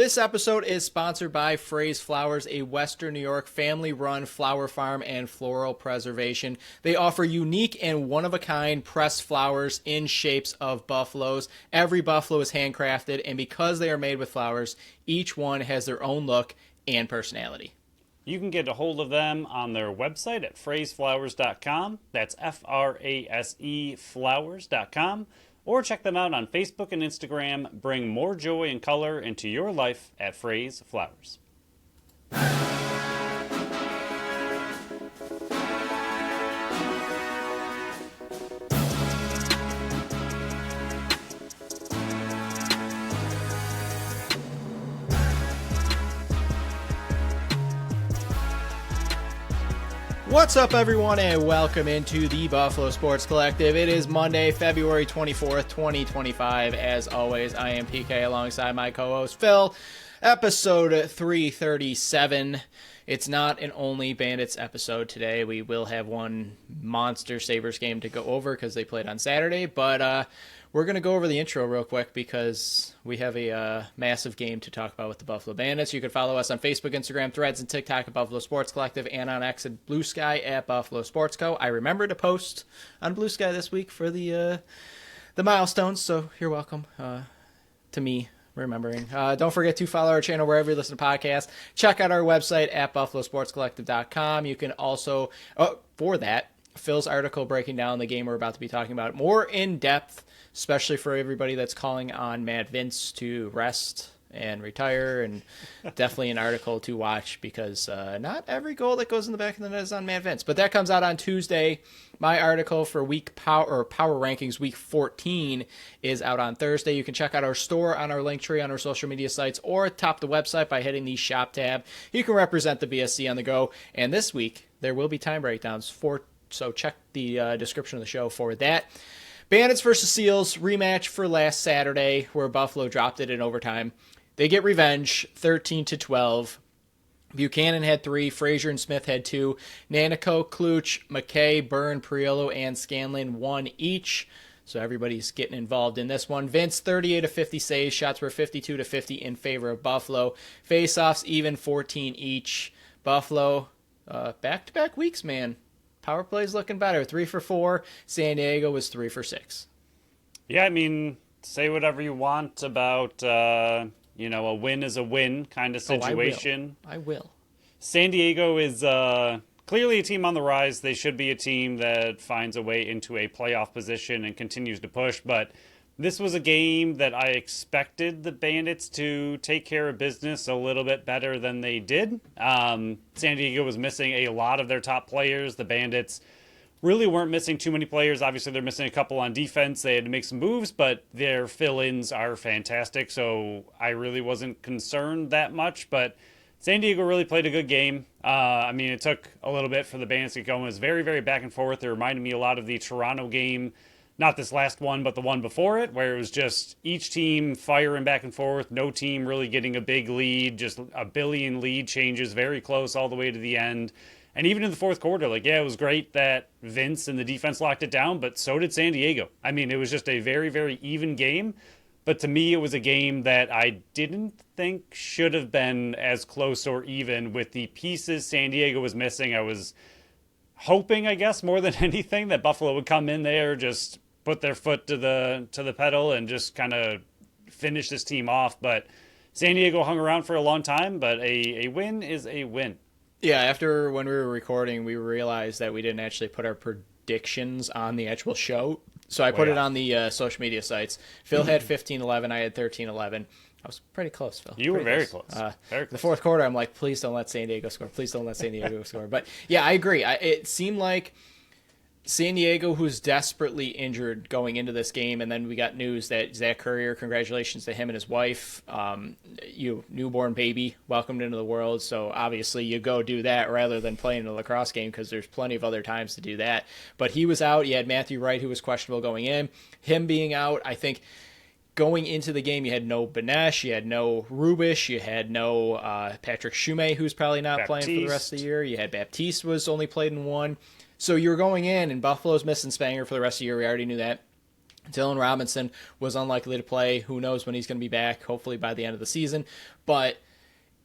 This episode is sponsored by Fraze Flowers, a Western New York family-run flower farm and floral preservation. They offer unique and one-of-a-kind pressed flowers in shapes of buffaloes. Every buffalo is handcrafted, and because they are made with flowers, each one has their own look and personality. You can get a hold of them on their website at phraseflowers.com. That's Frase flowers.com. Or check them out on Facebook and Instagram. Bring more joy and color into your life at Fraze Flowers. What's up, everyone, and welcome into the Buffalo Sports Collective. It is Monday, February 24th, 2025. As always, I am PK alongside my co-host Phil. Episode 337. It's not an only Bandits episode today. We will have one monster Sabres game to go over because they played on Saturday, but we're going to go over the intro real quick because we have a massive game to talk about with the Buffalo Bandits. You can follow us on Facebook, Instagram, Threads, and TikTok at Buffalo Sports Collective, and on X and Blue Sky at Buffalo Sports Co. I remembered to post on Blue Sky this week for the milestones, so you're welcome to me remembering. Don't forget to follow our channel wherever you listen to podcasts. Check out our website at buffalosportscollective.com. You can also, for that, Phil's article breaking down the game we're about to be talking about more in depth, especially for everybody that's calling on Matt Vince to rest and retire, and definitely an article to watch because not every goal that goes in the back of the net is on Matt Vince. But that comes out on Tuesday. My article for power rankings week 14 is out on Thursday. You can check out our store on our Linktree on our social media sites or top the website by hitting the shop tab. You can represent the BSC on the go. And this week there will be time breakdowns so check the description of the show for that. Bandits versus Seals rematch for last Saturday where Buffalo dropped it in overtime. They get revenge, 13-12. Buchanan had 3, Frazier and Smith had 2. Nanico, Kluch, McKay, Byrne, Priolo, and Scanlon 1 each. So everybody's getting involved in this one. Vince, 38-50 saves. Shots were 52-50 in favor of Buffalo. Faceoffs, even 14 each. Buffalo, back-to-back weeks, man. Power play's looking better. 3 for 4. San Diego was 3 for 6. Yeah, I mean, say whatever you want about, a win is a win kind of situation. I will. San Diego is clearly a team on the rise. They should be a team that finds a way into a playoff position and continues to push, but this was a game that I expected the Bandits to take care of business a little bit better than they did. San Diego was missing a lot of their top players. The Bandits really weren't missing too many players. Obviously, they're missing a couple on defense. They had to make some moves, but their fill-ins are fantastic, so I really wasn't concerned that much. But San Diego really played a good game. It took a little bit for the Bandits to get going. It was very, very back and forth. It reminded me a lot of the Toronto game. Not this last one, but the one before it, where it was just each team firing back and forth, no team really getting a big lead, just a billion lead changes, very close all the way to the end. And even in the fourth quarter, it was great that Vince and the defense locked it down, but so did San Diego. I mean, it was just a very, very even game. But to me, it was a game that I didn't think should have been as close or even with the pieces San Diego was missing. I was hoping, I guess, more than anything, that Buffalo would come in there, just put their foot to the pedal and just kind of finish this team off. But San Diego hung around for a long time, but a win is a win. Yeah, after when we were recording, we realized that we didn't actually put our predictions on the actual show. So I put it on the social media sites. Phil had 15-11. I had 13-11. I was pretty close, Phil. You were very close. Very close. The fourth quarter, I'm like, please don't let San Diego score. Please don't let San Diego score. But, yeah, I agree. It seemed like San Diego, who's desperately injured going into this game, and then we got news that Zach Currier, congratulations to him and his wife, newborn baby, welcomed into the world. So obviously you go do that rather than playing a lacrosse game because there's plenty of other times to do that. But he was out. You had Matthew Wright, who was questionable going in. Him being out, I think going into the game, you had no Benesh, you had no Rubish, you had no Patrick Shumay, who's probably not playing for the rest of the year. You had Baptiste was only played in one. So you were going in, and Buffalo's missing Spanger for the rest of the year. We already knew that. Dylan Robinson was unlikely to play. Who knows when he's going to be back? Hopefully by the end of the season. But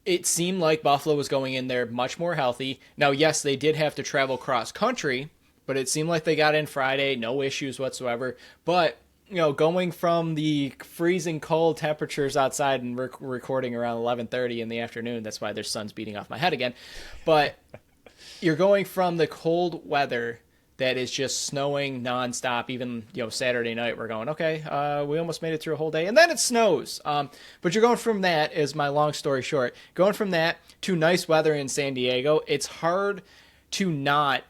it seemed like Buffalo was going in there much more healthy. Now, yes, they did have to travel cross country, but it seemed like they got in Friday, no issues whatsoever. But going from the freezing cold temperatures outside and recording around 11:30 in the afternoon, that's why there's sun's beating off my head again. But you're going from the cold weather that is just snowing nonstop. Even Saturday night, we're going, okay, we almost made it through a whole day, and then it snows. But you're going from that, is my long story short, going from that to nice weather in San Diego. It's hard to not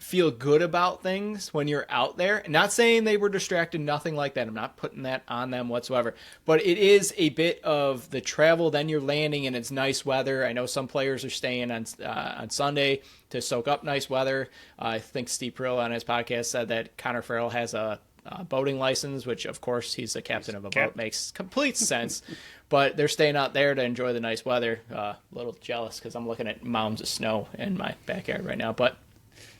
feel good about things when you're out there. Not saying they were distracted, nothing like that. I'm not putting that on them whatsoever. But it is a bit of the travel, then you're landing and it's nice weather. I know some players are staying on Sunday to soak up nice weather. I think Steve Pearl on his podcast said that Connor Farrell has a boating license, which of course he's the captain of a boat. Makes complete sense. But they're staying out there to enjoy the nice weather. A little jealous because I'm looking at mounds of snow in my backyard right now. But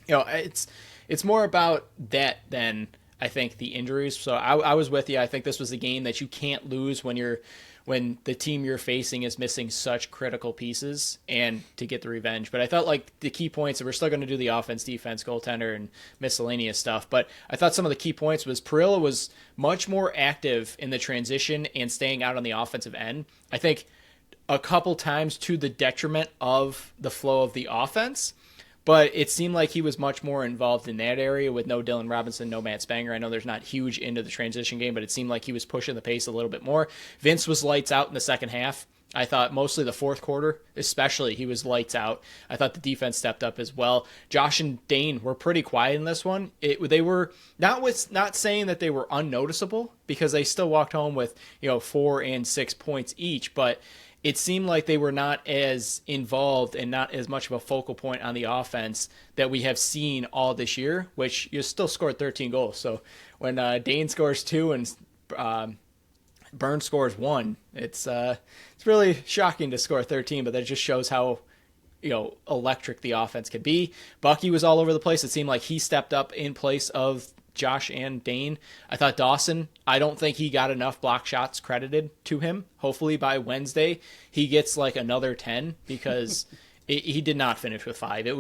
it's more about that than I think the injuries. So I was with you. I think this was a game that you can't lose when the team you're facing is missing such critical pieces and to get the revenge. But I felt like the key points, and we're still going to do the offense, defense, goaltender, and miscellaneous stuff. But I thought some of the key points was Parilla was much more active in the transition and staying out on the offensive end. I think a couple times to the detriment of the flow of the offense. But it seemed like he was much more involved in that area with no Dylan Robinson, no Matt Spanger. I know there's not huge into the transition game, but it seemed like he was pushing the pace a little bit more. Vince was lights out in the second half. I thought mostly the fourth quarter, especially, he was lights out. I thought the defense stepped up as well. Josh and Dane were pretty quiet in this one. They were not saying that they were unnoticeable because they still walked home with 4 and 6 points each, but it seemed like they were not as involved and not as much of a focal point on the offense that we have seen all this year, which you still scored 13 goals. So when Dane scores 2 and Burns scores 1, it's really shocking to score 13, but that just shows how electric the offense can be. Bucky was all over the place. It seemed like he stepped up in place of Josh and Dane. I thought Dawson, I don't think he got enough block shots credited to him. Hopefully by Wednesday he gets like another 10 because he did not finish with 5. There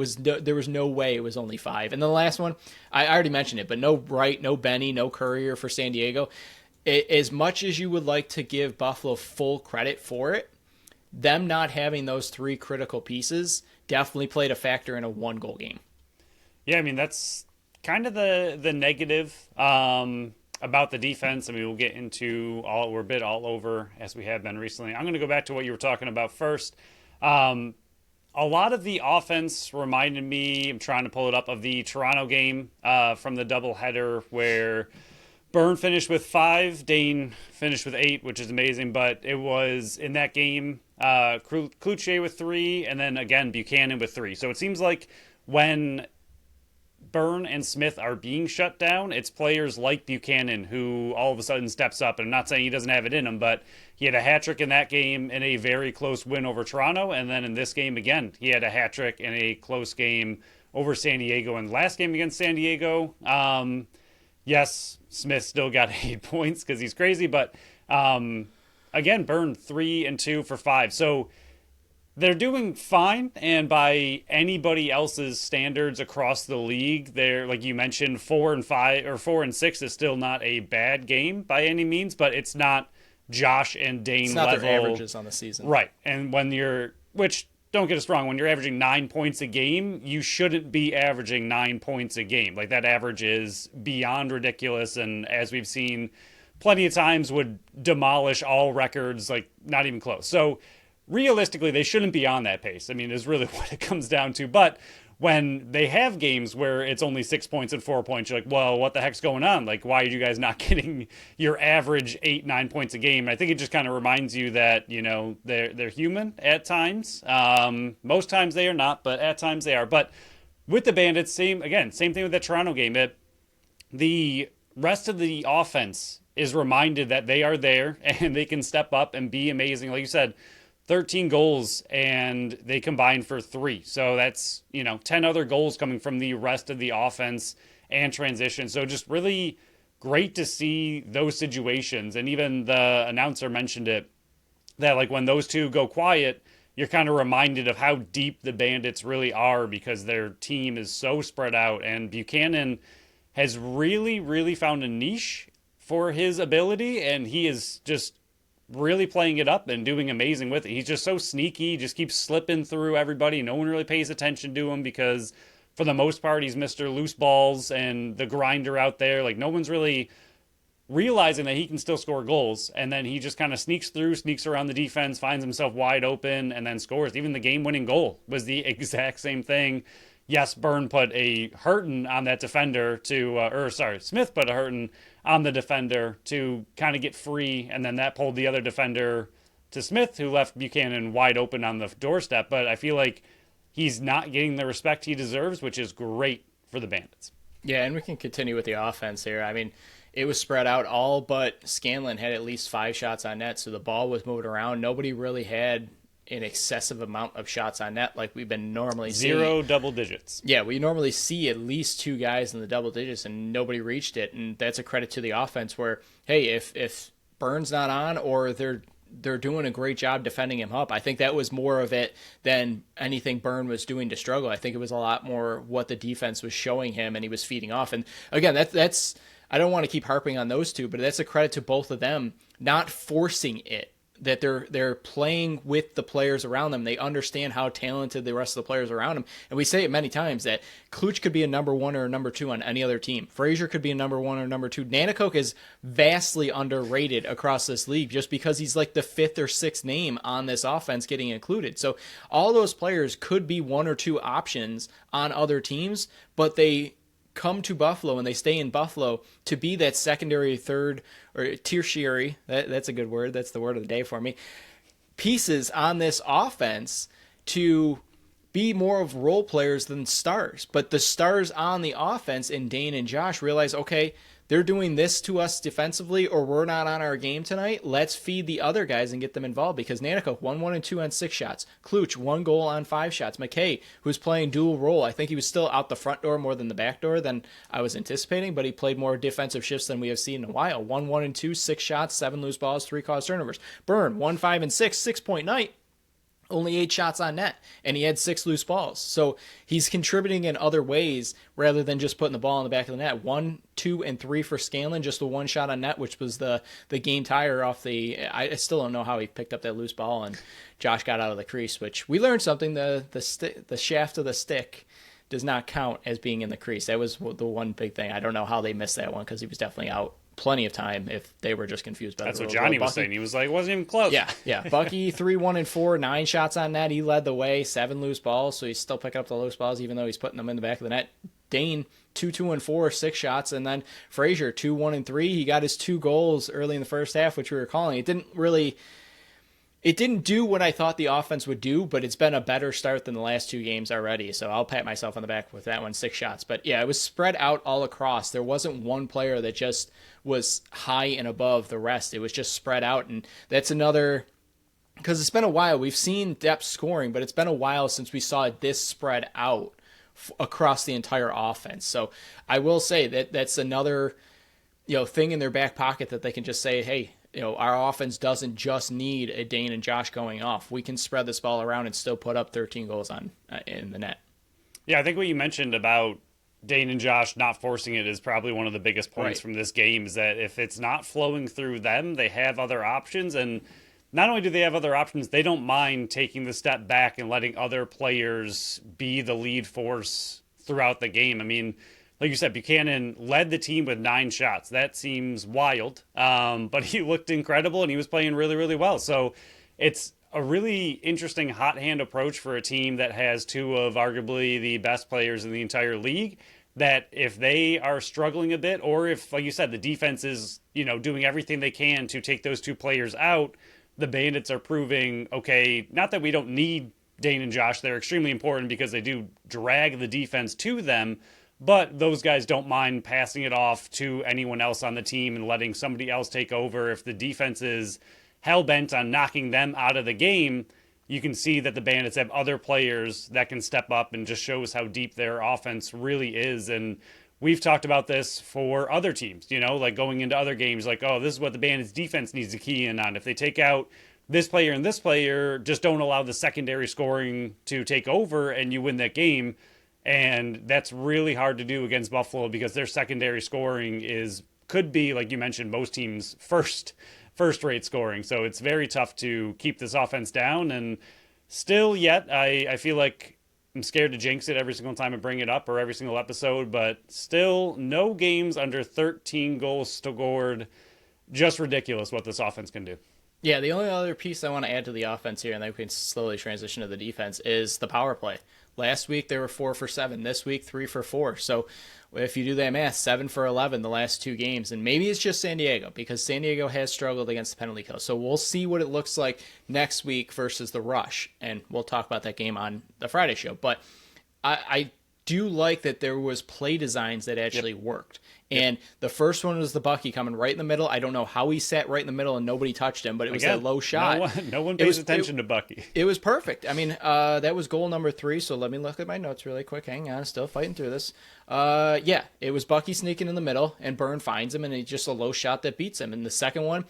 was no way it was only 5. And the last one, I already mentioned it, but no Wright, no Benny, no Courier for San Diego. As much as you would like to give Buffalo full credit for it, them not having those 3 critical pieces definitely played a factor in a 1-goal game. Yeah, I mean, that's kind of the negative about the defense. I mean, we'll get into we're a bit all over as we have been recently. I'm going to go back to what you were talking about first. A lot of the offense reminded me, I'm trying to pull it up, of the Toronto game from the doubleheader where Byrne finished with 5, Dane finished with 8, which is amazing. But it was in that game, Cloutier with 3, and then again Buchanan with 3. So it seems like when Byrne and Smith are being shut down, it's players like Buchanan who all of a sudden steps up. And I'm not saying he doesn't have it in him, but he had a hat trick in that game in a very close win over Toronto. And then in this game again, he had a hat trick in a close game over San Diego. And last game against San Diego, yes, Smith still got 8 points because he's crazy. But again, Byrne 3 and 2 for 5. So they're doing fine, and by anybody else's standards across the league, they're, like you mentioned, 4 and 5 or 4 and 6 is still not a bad game by any means, but it's not Josh and Dane it's not level. Their averages on the season, right? And which don't get us wrong, when you're averaging 9 points a game, you shouldn't be averaging 9 points a game. Like, that average is beyond ridiculous, and as we've seen plenty of times, would demolish all records. Like, not even close. So realistically, they shouldn't be on that pace. I mean, is really what it comes down to. But when they have games where it's only 6 points and 4 points, you're like, well, what the heck's going on? Like, why are you guys not getting your average 8-9 points a game? And I think it just kind of reminds you that, they're human at times. Most times they are not, but at times they are. But with the Bandits, same thing with that Toronto game. The rest of the offense is reminded that they are there and they can step up and be amazing. Like you said, 13 goals, and they combined for 3. So that's, 10 other goals coming from the rest of the offense and transition. So just really great to see those situations. And even the announcer mentioned it, that like when those two go quiet, you're kind of reminded of how deep the Bandits really are because their team is so spread out. And Buchanan has really, really found a niche for his ability, and he is just really playing it up and doing amazing with it. He's just so sneaky, just keeps slipping through everybody. No one really pays attention to him because for the most part, he's Mr. Loose Balls and the grinder out there. Like, no one's really realizing that he can still score goals, and then he just kind of sneaks through, sneaks around the defense, finds himself wide open, and then scores. Even the game-winning goal was the exact same thing. Yes, Byrne put a hurtin' on that defender Smith put a hurtin' on the defender to kind of get free, and then that pulled the other defender to Smith, who left Buchanan wide open on the doorstep. But I feel like he's not getting the respect he deserves, which is great for the Bandits. Yeah, and we can continue with the offense here. I mean, it was spread out. All but Scanlon had at least 5 shots on net, so the ball was moving around. Nobody really had an excessive amount of shots on net like we've been normally seeing. 0 double digits. Yeah, we normally see at least 2 guys in the double digits, and nobody reached it. And that's a credit to the offense where, hey, if Burns not on or they're doing a great job defending him up. I think that was more of it than anything Byrne was doing to struggle. I think it was a lot more what the defense was showing him, and he was feeding off. And again, that's I don't want to keep harping on those two, but that's a credit to both of them not forcing it. That they're playing with the players around them. They understand how talented the rest of the players around them. And we say it many times that Kluch could be a number 1 or a number 2 on any other team. Frazier could be a number 1 or number 2. Nanticoke is vastly underrated across this league just because he's like the 5th or 6th name on this offense getting included. So all those players could be 1 or 2 options on other teams, but they come to Buffalo and they stay in Buffalo to be that secondary, third, or tertiary, that's a good word, that's the word of the day for me, pieces on this offense to be more of role players than stars. But the stars on the offense in Dane and Josh realize, okay, they're doing this to us defensively, or we're not on our game tonight. Let's feed the other guys and get them involved, because Nanticoke 1 and 2 on 6 shots. Kluch 1 goal on 5 shots. McKay, who's playing dual role, I think he was still out the front door more than the back door than I was anticipating, but he played more defensive shifts than we have seen in a while. 1 and 2, 6 shots, 7 loose balls, 3 caused turnovers. Byrne 1, 5 and 6, 6-point night. Only 8 shots on net, and he had 6 loose balls. So he's contributing in other ways rather than just putting the ball in the back of the net. 1, 2, and 3 for Scanlon, just the 1 shot on net, which was the game tire off the. I still don't know how he picked up that loose ball, and Josh got out of the crease. Which we learned something: the shaft of the stick does not count as being in the crease. That was the one big thing. I don't know how they missed that one because he was definitely out plenty of time if they were just confused by That's the what rules. Johnny was saying. He was like, it wasn't even close. Yeah. Bucky 3, 1 and 4, 9 shots on net. He led the way, 7 loose balls, so he's still picking up the loose balls even though he's putting them in the back of the net. Dane 2, 2 and 4, 6 shots, and then Frazier 2, 1 and 3. He got his 2 goals early in the first half, which we were calling. It didn't do what I thought the offense would do, but it's been a better start than the last 2 games already. So I'll pat myself on the back with that one, 6 shots. But yeah, it was spread out all across. There wasn't one player that just was high and above the rest. It was just spread out. And that's another, because it's been a while. We've seen depth scoring, but it's been a while since we saw this spread out across the entire offense. So I will say that that's another, thing in their back pocket that they can just say, hey, our offense doesn't just need a Dane and Josh going off. We can spread this ball around and still put up 13 goals in the net. Yeah, I think what you mentioned about Dane and Josh not forcing it is probably one of the biggest points from this game, is that if it's not flowing through them, they have other options. And not only do they have other options, they don't mind taking the step back and letting other players be the lead force throughout the game. I mean, like you said, Buchanan led the team with 9 shots. That seems wild, but he looked incredible and he was playing really, really well. So it's a really interesting hot hand approach for a team that has 2 of arguably the best players in the entire league, that if they are struggling a bit, or if, like you said, the defense is, doing everything they can to take those 2 players out, the Bandits are proving, okay, not that we don't need Dane and Josh. They're extremely important because they do drag the defense to them, but those guys don't mind passing it off to anyone else on the team and letting somebody else take over. If the defense is hell-bent on knocking them out of the game, you can see that the Bandits have other players that can step up, and just shows how deep their offense really is. And we've talked about this for other teams, like going into other games, like, oh, this is what the Bandits defense needs to key in on. If they take out this player and this player, just don't allow the secondary scoring to take over and you win that game. And that's really hard to do against Buffalo because their secondary scoring could be, like you mentioned, most teams' first rate scoring. So it's very tough to keep this offense down. And still yet, I feel like I'm scared to jinx it every single time I bring it up or every single episode, but still no games under 13 goals scored. Just ridiculous what this offense can do. Yeah, the only other piece I want to add to the offense here, and then we can slowly transition to the defense, is the power play. Last week, they were 4 for 7. This week, 3 for 4. So if you do that math, 7 for 11 the last 2 games. And maybe it's just San Diego, because San Diego has struggled against the penalty kill. So we'll see what it looks like next week versus the Rush. And we'll talk about that game on the Friday show. But I do like that there was play designs that actually worked. And the first one was the Bucky coming right in the middle. I don't know how he sat right in the middle and nobody touched him, but it was a low shot. No one pays attention to Bucky. It was perfect. I mean, that was goal number 3, so let me look at my notes really quick. Hang on, still fighting through this. Yeah, it was Bucky sneaking in the middle, and Byrne finds him, and it's just a low shot that beats him. And the second one,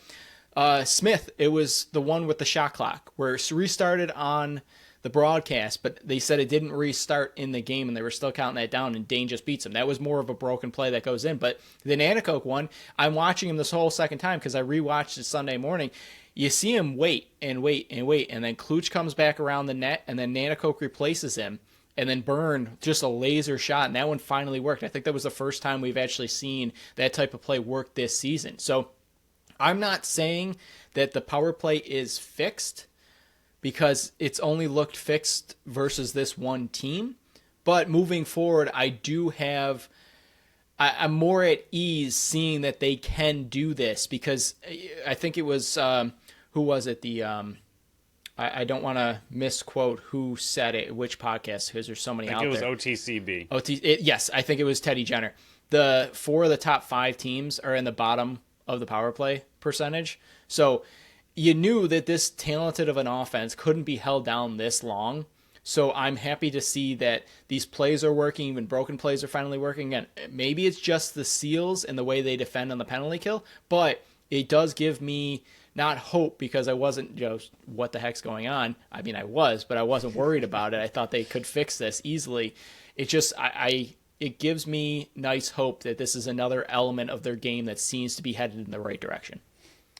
Smith, it was the one with the shot clock, where it restarted on the broadcast, but they said it didn't restart in the game and they were still counting that down, and Dane just beats him. That was more of a broken play that goes in. But the Nanticoke one, I'm watching him this whole second time because I rewatched it Sunday morning. You see him wait and wait and wait, and then Kluch comes back around the net, and then Nanticoke replaces him, and then Byrne, just a laser shot, and that one finally worked. I think that was the first time we've actually seen that type of play work this season. So I'm not saying that the power play is fixed, because it's only looked fixed versus this one team. But moving forward, I'm more at ease seeing that they can do this, because I think it was, who was it? I don't want to misquote who said it, which podcast, because there's so many out there. I think it was OTCB. Yes, I think it was Teddy Jenner. The 4 of the top 5 teams are in the bottom of the power play percentage. So you knew that this talented of an offense couldn't be held down this long. So I'm happy to see that these plays are working, even broken plays are finally working. Again, maybe it's just the Seals and the way they defend on the penalty kill, but it does give me not hope, because I wasn't, what the heck's going on? I mean, I was, but I wasn't worried about it. I thought they could fix this easily. It just, it gives me nice hope that this is another element of their game that seems to be headed in the right direction.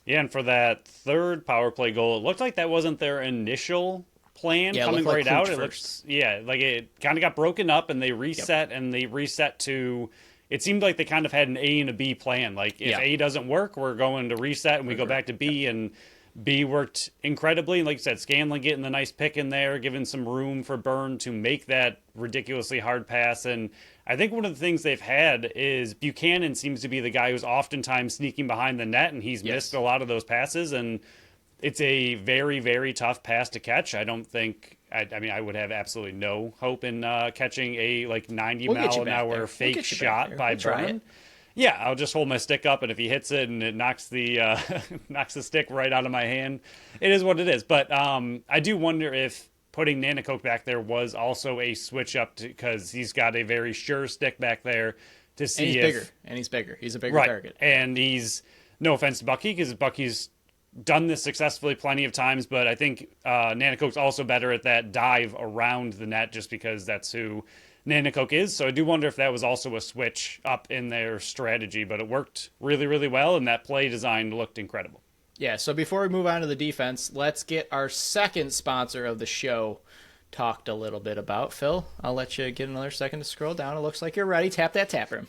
Yeah, and for that third power play goal, it looked like that wasn't their initial plan coming right out. It looks, like it kind of got broken up, and they reset, and they reset to. It seemed like they kind of had an A and a B plan. Like, if A doesn't work, we're going to reset, and we go back to B, and B worked incredibly. And like you said, Scanlon getting the nice pick in there, giving some room for Byrne to make that ridiculously hard pass. And I think one of the things they've had is Buchanan seems to be the guy who's oftentimes sneaking behind the net, and he's missed a lot of those passes. And it's a very, very tough pass to catch. I don't think. I would have absolutely no hope in catching a 90-mile-an-hour fake shot by Byrne. Yeah, I'll just hold my stick up, and if he hits it and it knocks the stick right out of my hand, it is what it is. But I do wonder if putting Nanticoke back there was also a switch up, because he's got a very sure stick back there to see and he's bigger. He's a bigger target. And he's, no offense to Bucky, because Bucky's done this successfully plenty of times, but I think Nanticoke's also better at that dive around the net, just because that's who Nanticoke is. So I do wonder if that was also a switch up in their strategy, but it worked really, really well, and that play design looked incredible. Yeah, so before we move on to the defense, let's get our second sponsor of the show talked a little bit about. Phil, I'll let you get another second to scroll down. It looks like you're ready. Tap that tap room.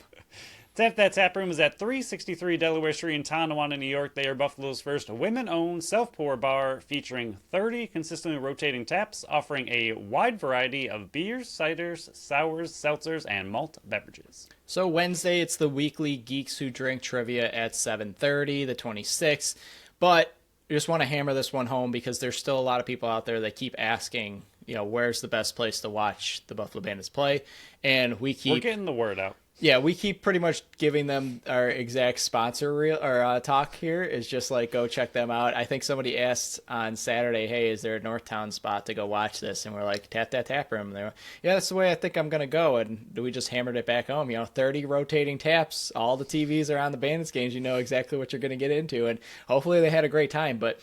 That tap room is at 363 Delaware Street in Tonawanda, New York. They are Buffalo's first women-owned self-pour bar, featuring 30 consistently rotating taps, offering a wide variety of beers, ciders, sours, seltzers, and malt beverages. So Wednesday, it's the weekly Geeks Who Drink trivia at 7:30, the 26th. But I just want to hammer this one home, because there's still a lot of people out there that keep asking, where's the best place to watch the Buffalo Bandits play? And we're getting the word out. Yeah, we keep pretty much giving them our exact sponsor reel or talk here. Is just like go check them out. I think somebody asked on Saturday, "Hey, is there a Northtown spot to go watch this?" And we're like, "Tap that tap room." And they're, "Yeah, that's the way I think I'm gonna go." And we just hammered it back home. 30 rotating taps. All the TVs are on the Bandits games. You know exactly what you're gonna get into, and hopefully they had a great time. But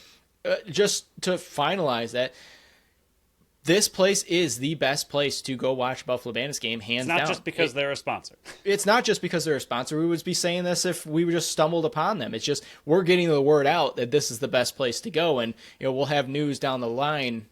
just to finalize that, this place is the best place to go watch Buffalo Bandits game, hands down. It's not just because they're a sponsor. It's not just because they're a sponsor. We would be saying this if we just stumbled upon them. It's just we're getting the word out that this is the best place to go, and we'll have news down the line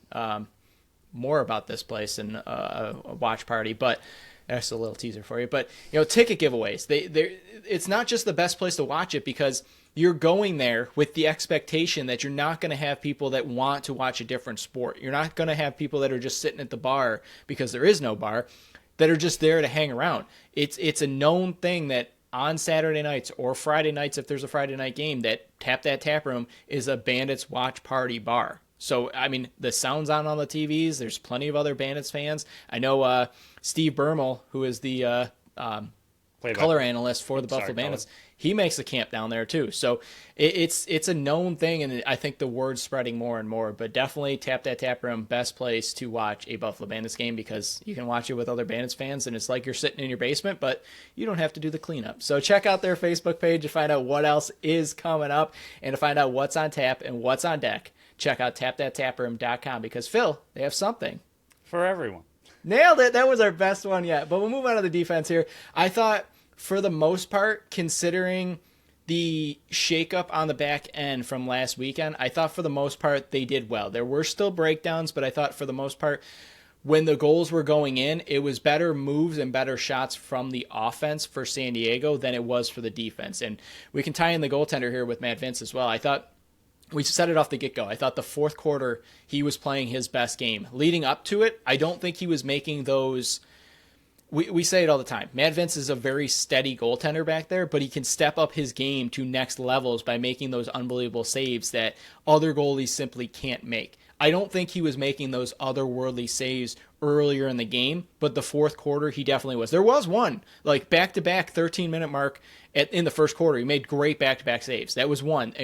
more about this place and a watch party. But that's a little teaser for you. But ticket giveaways. It's not just the best place to watch it because you're going there with the expectation that you're not going to have people that want to watch a different sport. You're not going to have people that are just sitting at the bar because there is no bar, that are just there to hang around. It's a known thing that on Saturday nights or Friday nights, if there's a Friday night game, that Tap That Tap Room is a Bandits watch party bar. So, I mean, the sound's on the TVs. There's plenty of other Bandits fans. I know Steve Bermel, who is the color analyst for the Buffalo Bandits, he makes a camp down there too. So it's a known thing, and I think the word's spreading more and more. But definitely Tap That Tap Room, best place to watch a Buffalo Bandits game because you can watch it with other Bandits fans, and it's like you're sitting in your basement, but you don't have to do the cleanup. So check out their Facebook page to find out what else is coming up and to find out what's on tap and what's on deck. Check out tapthattaproom.com because, Phil, they have something for everyone. Nailed it. That was our best one yet. But we'll move on to the defense here. I thought, for the most part, considering the shakeup on the back end from last weekend, I thought for the most part they did well. There were still breakdowns, but I thought for the most part, when the goals were going in, it was better moves and better shots from the offense for San Diego than it was for the defense. And we can tie in the goaltender here with Matt Vince as well. I thought we said it off the get-go. I thought the fourth quarter, he was playing his best game. Leading up to it, I don't think he was making those... We say it all the time. Matt Vince is a very steady goaltender back there, but he can step up his game to next levels by making those unbelievable saves that other goalies simply can't make. I don't think he was making those otherworldly saves earlier in the game, but the fourth quarter, he definitely was. There was one, like back-to-back 13-minute mark in the first quarter. He made great back-to-back saves. That was one.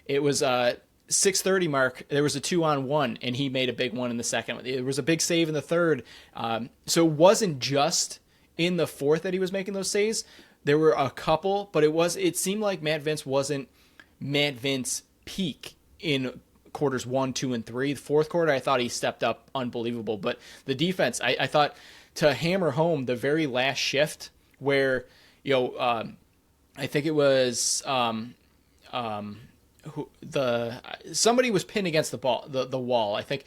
It was 6:30 mark, there was a 2-on-1, and he made a big one in the second. There was a big save in the third. So it wasn't just in the fourth that he was making those saves. There were a couple, but it seemed like Matt Vince wasn't Matt Vince peak in quarters 1, 2, and 3. The fourth quarter, I thought he stepped up unbelievable. But the defense, I thought to hammer home the very last shift where, I think it was somebody was pinned against the wall. I think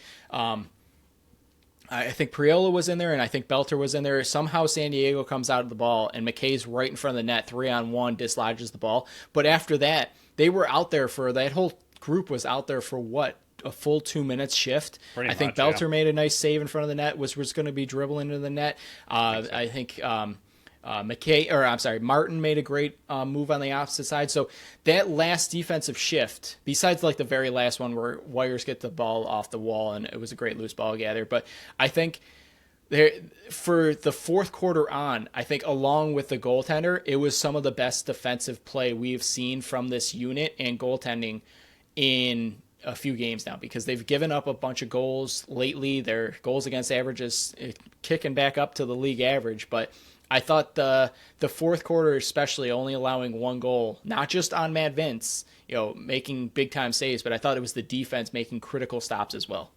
Priola was in there, and I think Belter was in there. Somehow San Diego comes out of the ball, and McKay's right in front of the net, 3-on-1, dislodges the ball. But after that, they were out there that whole group was out there for what? A full 2 minutes shift. I think Belter made a nice save in front of the net, was going to be dribbling into the net. I think Martin made a great move on the opposite side. So that last defensive shift, besides like the very last one where Wires get the ball off the wall and it was a great loose ball gather, but I think for the fourth quarter on, I think along with the goaltender, it was some of the best defensive play we've seen from this unit and goaltending in a few games now, because they've given up a bunch of goals lately. Their goals against average is kicking back up to the league average, but I thought the fourth quarter, especially only allowing one goal, not just on Matt Vince, making big time saves, but I thought it was the defense making critical stops as well.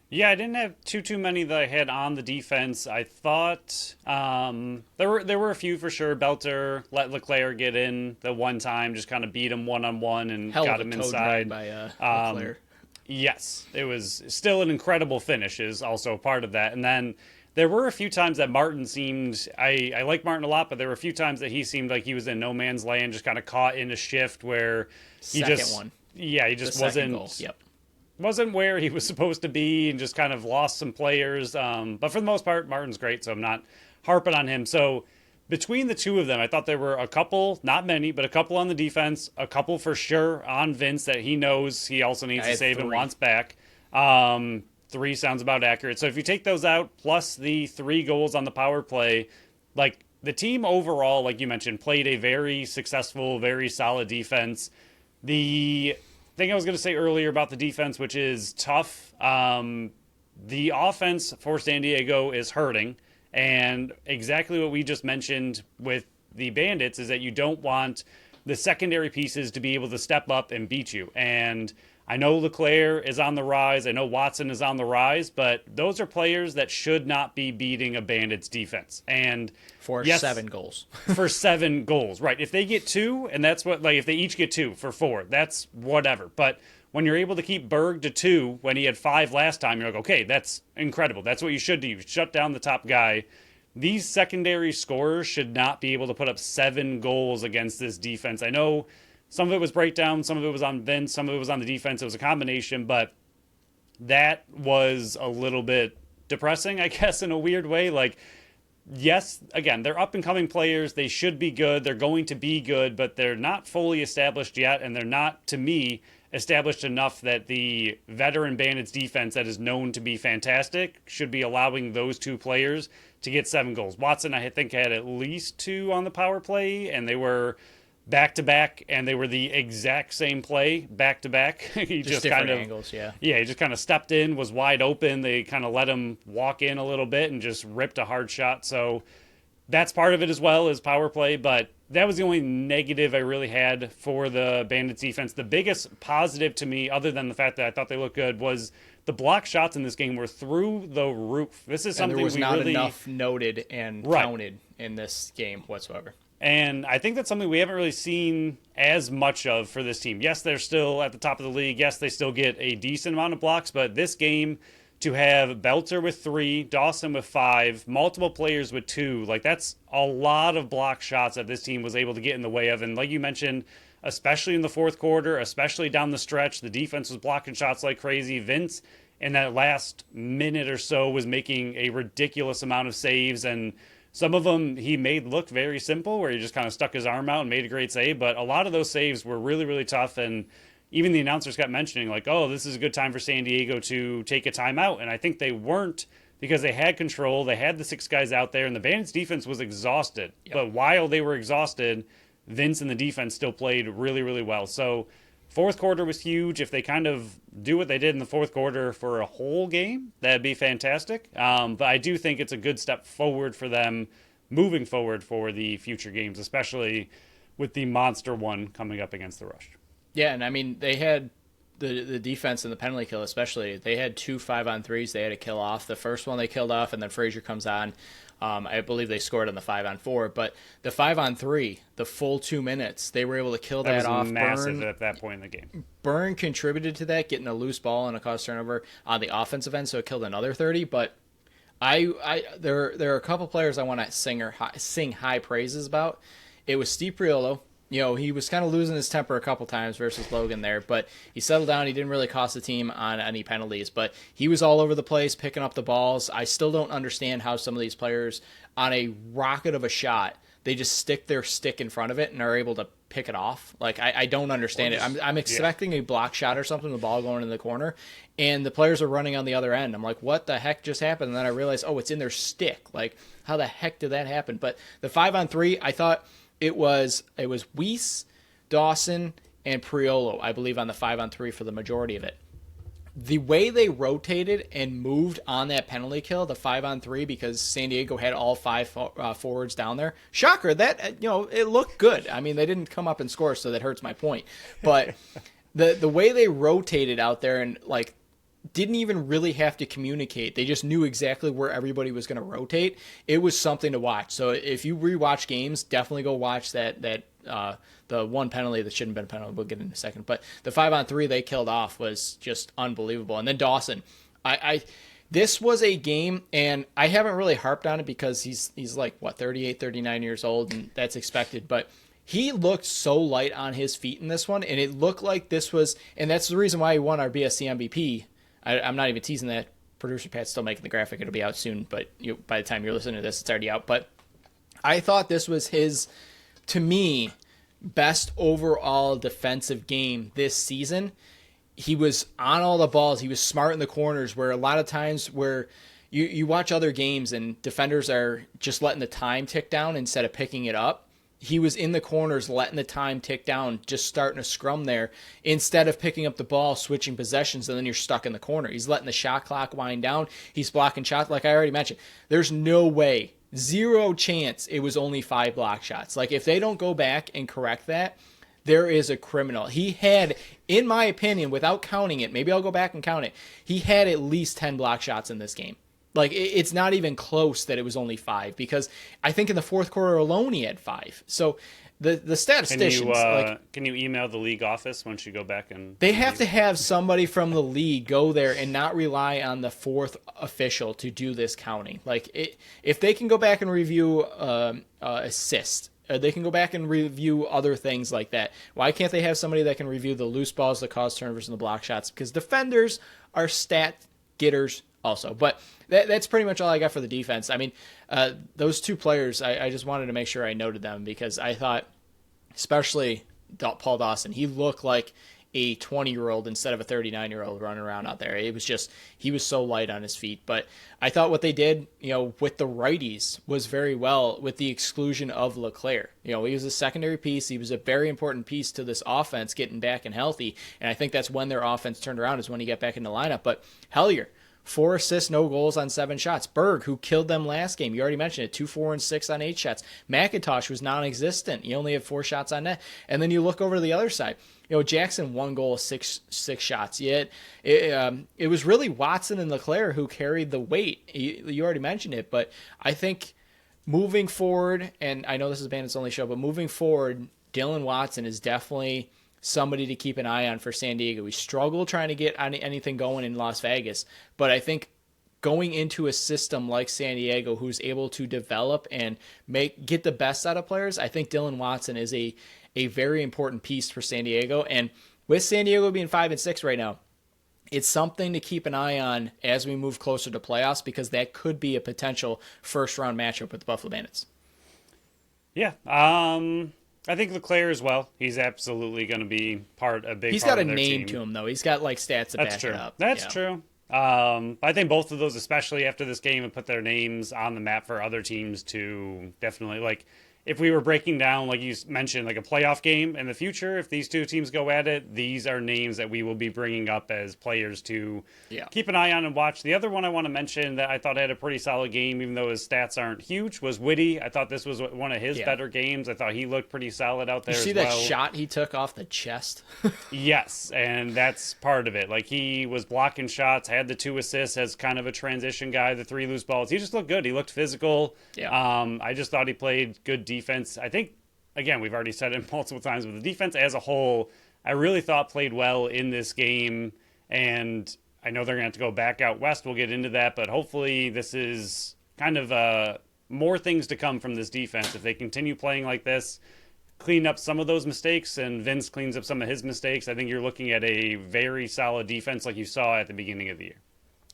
Yeah, I didn't have too many that I had on the defense. I thought there were a few for sure. Belter let Leclerc get in the one time, just kind of beat him one-on-one and got him inside. By Leclerc. Yes, it was still an incredible finish is also part of that. And then there were a few times that Martin seemed, I like Martin a lot, but there were a few times that he seemed like he was in no man's land, just kind of caught in a shift where he wasn't where he was supposed to be and just kind of lost some players. But for the most part, Martin's great, so I'm not harping on him. So between the two of them, I thought there were a couple, not many, but a couple on the defense, a couple for sure on Vince that he knows he also needs to save and wants back. 3 sounds about accurate. So if you take those out, plus the 3 goals on the power play, like the team overall, like you mentioned, played a very successful, very solid defense. The thing I was going to say earlier about the defense, which is tough, the offense for San Diego is hurting. And exactly what we just mentioned with the Bandits is that you don't want the secondary pieces to be able to step up and beat you. And I know Leclerc is on the rise. I know Watson is on the rise, but those are players that should not be beating a Bandits defense. And for yes, 7 goals. For 7 goals, right. If they get 2, and that's what, like, if they each get 2 for 4, that's whatever. But when you're able to keep Berg to 2 when he had 5 last time, you're like, okay, that's incredible. That's what you should do. You shut down the top guy. These secondary scorers should not be able to put up 7 goals against this defense. I know some of it was breakdown, some of it was on Vince, some of it was on the defense. It was a combination, but that was a little bit depressing, I guess, in a weird way. Like, yes, again, they're up-and-coming players. They should be good. They're going to be good, but they're not fully established yet, and they're not, to me, established enough that the veteran Bandits defense that is known to be fantastic should be allowing those 2 players to get 7 goals. Watson, I think, had at least 2 on the power play, and they were back-to-back, and they were the exact same play back-to-back. He just different kind of angles, yeah. Yeah, he just kind of stepped in, was wide open. They kind of let him walk in a little bit and just ripped a hard shot. So that's part of it as well as power play, but that was the only negative I really had for the Bandits defense. The biggest positive to me, other than the fact that I thought they looked good, was the block shots in this game were through the roof. This is something and there was we not really enough noted and counted in this game whatsoever. And I think that's something we haven't really seen as much of for this team. Yes, they're still at the top of the league. Yes, they still get a decent amount of blocks, but this game, to have Belter with 3, Dawson with 5, multiple players with 2, like, that's a lot of block shots that this team was able to get in the way of. And like you mentioned, especially in the fourth quarter, especially down the stretch, the defense was blocking shots like crazy. Vince, in that last minute or so, was making a ridiculous amount of saves, and some of them he made look very simple, where he just kind of stuck his arm out and made a great save. But a lot of those saves were really, really tough. And even the announcers kept mentioning, like, oh, this is a good time for San Diego to take a timeout. And I think they weren't, because they had control. They had the 6 guys out there, and the Bandits defense was exhausted. Yep. But while they were exhausted, Vince and the defense still played really, really well. So fourth quarter was huge. If they kind of do what they did in the fourth quarter for a whole game, that'd be fantastic. But I do think it's a good step forward for them moving forward for the future games, especially with the monster one coming up against the Rush. Yeah, and I mean, they had the defense and the penalty kill especially. They had 2 5-on-3s they had to kill off. The first one they killed off, and then Frazier comes on. I believe they scored on the 5-on-4, but the 5-on-3, the full 2 minutes, they were able to kill that off. That was massive at that point in the game. Byrne contributed to that, getting a loose ball and a cause turnover on the offensive end, so it killed another 30. But there are a couple players I want to sing high praises about. It was Steve Priolo. You know, he was kind of losing his temper a couple times versus Logan there, but he settled down. He didn't really cost the team on any penalties, but he was all over the place picking up the balls. I still don't understand how some of these players, on a rocket of a shot, they just stick their stick in front of it and are able to pick it off. Like, I don't understand it. I'm expecting a block shot or something, the ball going in the corner, and the players are running on the other end. I'm like, what the heck just happened? And then I realized, oh, it's in their stick. Like, how the heck did that happen? But the 5-on-3, I thought it was Weiss, Dawson, and Priolo, I believe, on the 5-on-3 for the majority of it. The way they rotated and moved on that penalty kill, the 5-on-3, because San Diego had all 5 forwards down there. Shocker, that, you know, it looked good. I mean, they didn't come up and score, so that hurts my point. But the way they rotated out there and, like, didn't even really have to communicate. They just knew exactly where everybody was going to rotate. It was something to watch. So if you rewatch games, definitely go watch that the one penalty that shouldn't have been a penalty. We'll get in a second. But the 5-on-3 they killed off was just unbelievable. And then Dawson, this was a game, and I haven't really harped on it because he's like, 38, 39 years old, and that's expected. But he looked so light on his feet in this one, and it looked like this was, and that's the reason why he won our BSC MVP. I'm not even teasing that. Producer Pat's still making the graphic. It'll be out soon, but by the time you're listening to this, it's already out. But I thought this was his, to me, best overall defensive game this season. He was on all the balls. He was smart in the corners, where a lot of times where you watch other games and defenders are just letting the time tick down instead of picking it up. He was in the corners letting the time tick down, just starting a scrum there instead of picking up the ball, switching possessions, and then you're stuck in the corner. He's letting the shot clock wind down. He's blocking shots. Like I already mentioned, there's no way, zero chance it was only 5 block shots. Like if they don't go back and correct that, there is a criminal. He had, in my opinion, without counting it, maybe I'll go back and count it, he had at least 10 block shots in this game. Like, it's not even close that it was only 5, because I think in the fourth quarter alone he had 5. So the statisticians... Can you email the league office once you go back and... They have to have somebody from the league go there and not rely on the fourth official to do this counting. Like, if they can go back and review assist, they can go back and review other things like that. Why can't they have somebody that can review the loose balls, the cause turnovers, and the block shots? Because defenders are stat getters also. But that's pretty much all I got for the defense. I mean, those two players, I just wanted to make sure I noted them because I thought, especially Paul Dawson, he looked like a 20-year-old instead of a 39-year-old running around out there. It was just, he was so light on his feet. But I thought what they did, with the righties was very well, with the exclusion of Leclerc. He was a secondary piece. He was a very important piece to this offense getting back and healthy. And I think that's when their offense turned around, is when he got back in the lineup. But Hellier, 4 assists, no goals on 7 shots. Berg, who killed them last game, you already mentioned it, 2, 4, and 6 on 8 shots. McIntosh was non-existent. He only had 4 shots on net. And then you look over to the other side. Jackson, 1 goal, 6 shots. Yet it was really Watson and Leclerc who carried the weight. You already mentioned it, but I think moving forward, and I know this is Bandits Only show, but moving forward, Dylan Watson is definitely somebody to keep an eye on for San Diego. We struggled trying to get anything going in Las Vegas, but I think going into a system like San Diego, who's able to develop and get the best out of players, I think Dylan Watson is a very important piece for San Diego. And with San Diego being 5-6 right now, it's something to keep an eye on as we move closer to playoffs, because that could be a potential first-round matchup with the Buffalo Bandits. Yeah, I think Leclerc as well. He's absolutely going to be a big part of their team. He's got a name to him, though. He's got stats to back it up. That's true. I think both of those, especially after this game, have put their names on the map for other teams to definitely, if we were breaking down, like you mentioned, like a playoff game in the future, if these two teams go at it, these are names that we will be bringing up as players to keep an eye on and watch. The other one I want to mention that I thought had a pretty solid game, even though his stats aren't huge, was Whitty. I thought this was one of his better games. I thought he looked pretty solid out there as well. You see that shot he took off the chest? Yes, and that's part of it. Like, he was blocking shots, had the 2 assists as kind of a transition guy, the 3 loose balls. He just looked good. He looked physical. Yeah. I just thought he played good defense. I think, again, we've already said it multiple times, but the defense as a whole, I really thought played well in this game. And I know they're going to have to go back out west. We'll get into that, but hopefully this is kind of more things to come from this defense. If they continue playing like this, clean up some of those mistakes, and Vince cleans up some of his mistakes, I think you're looking at a very solid defense like you saw at the beginning of the year.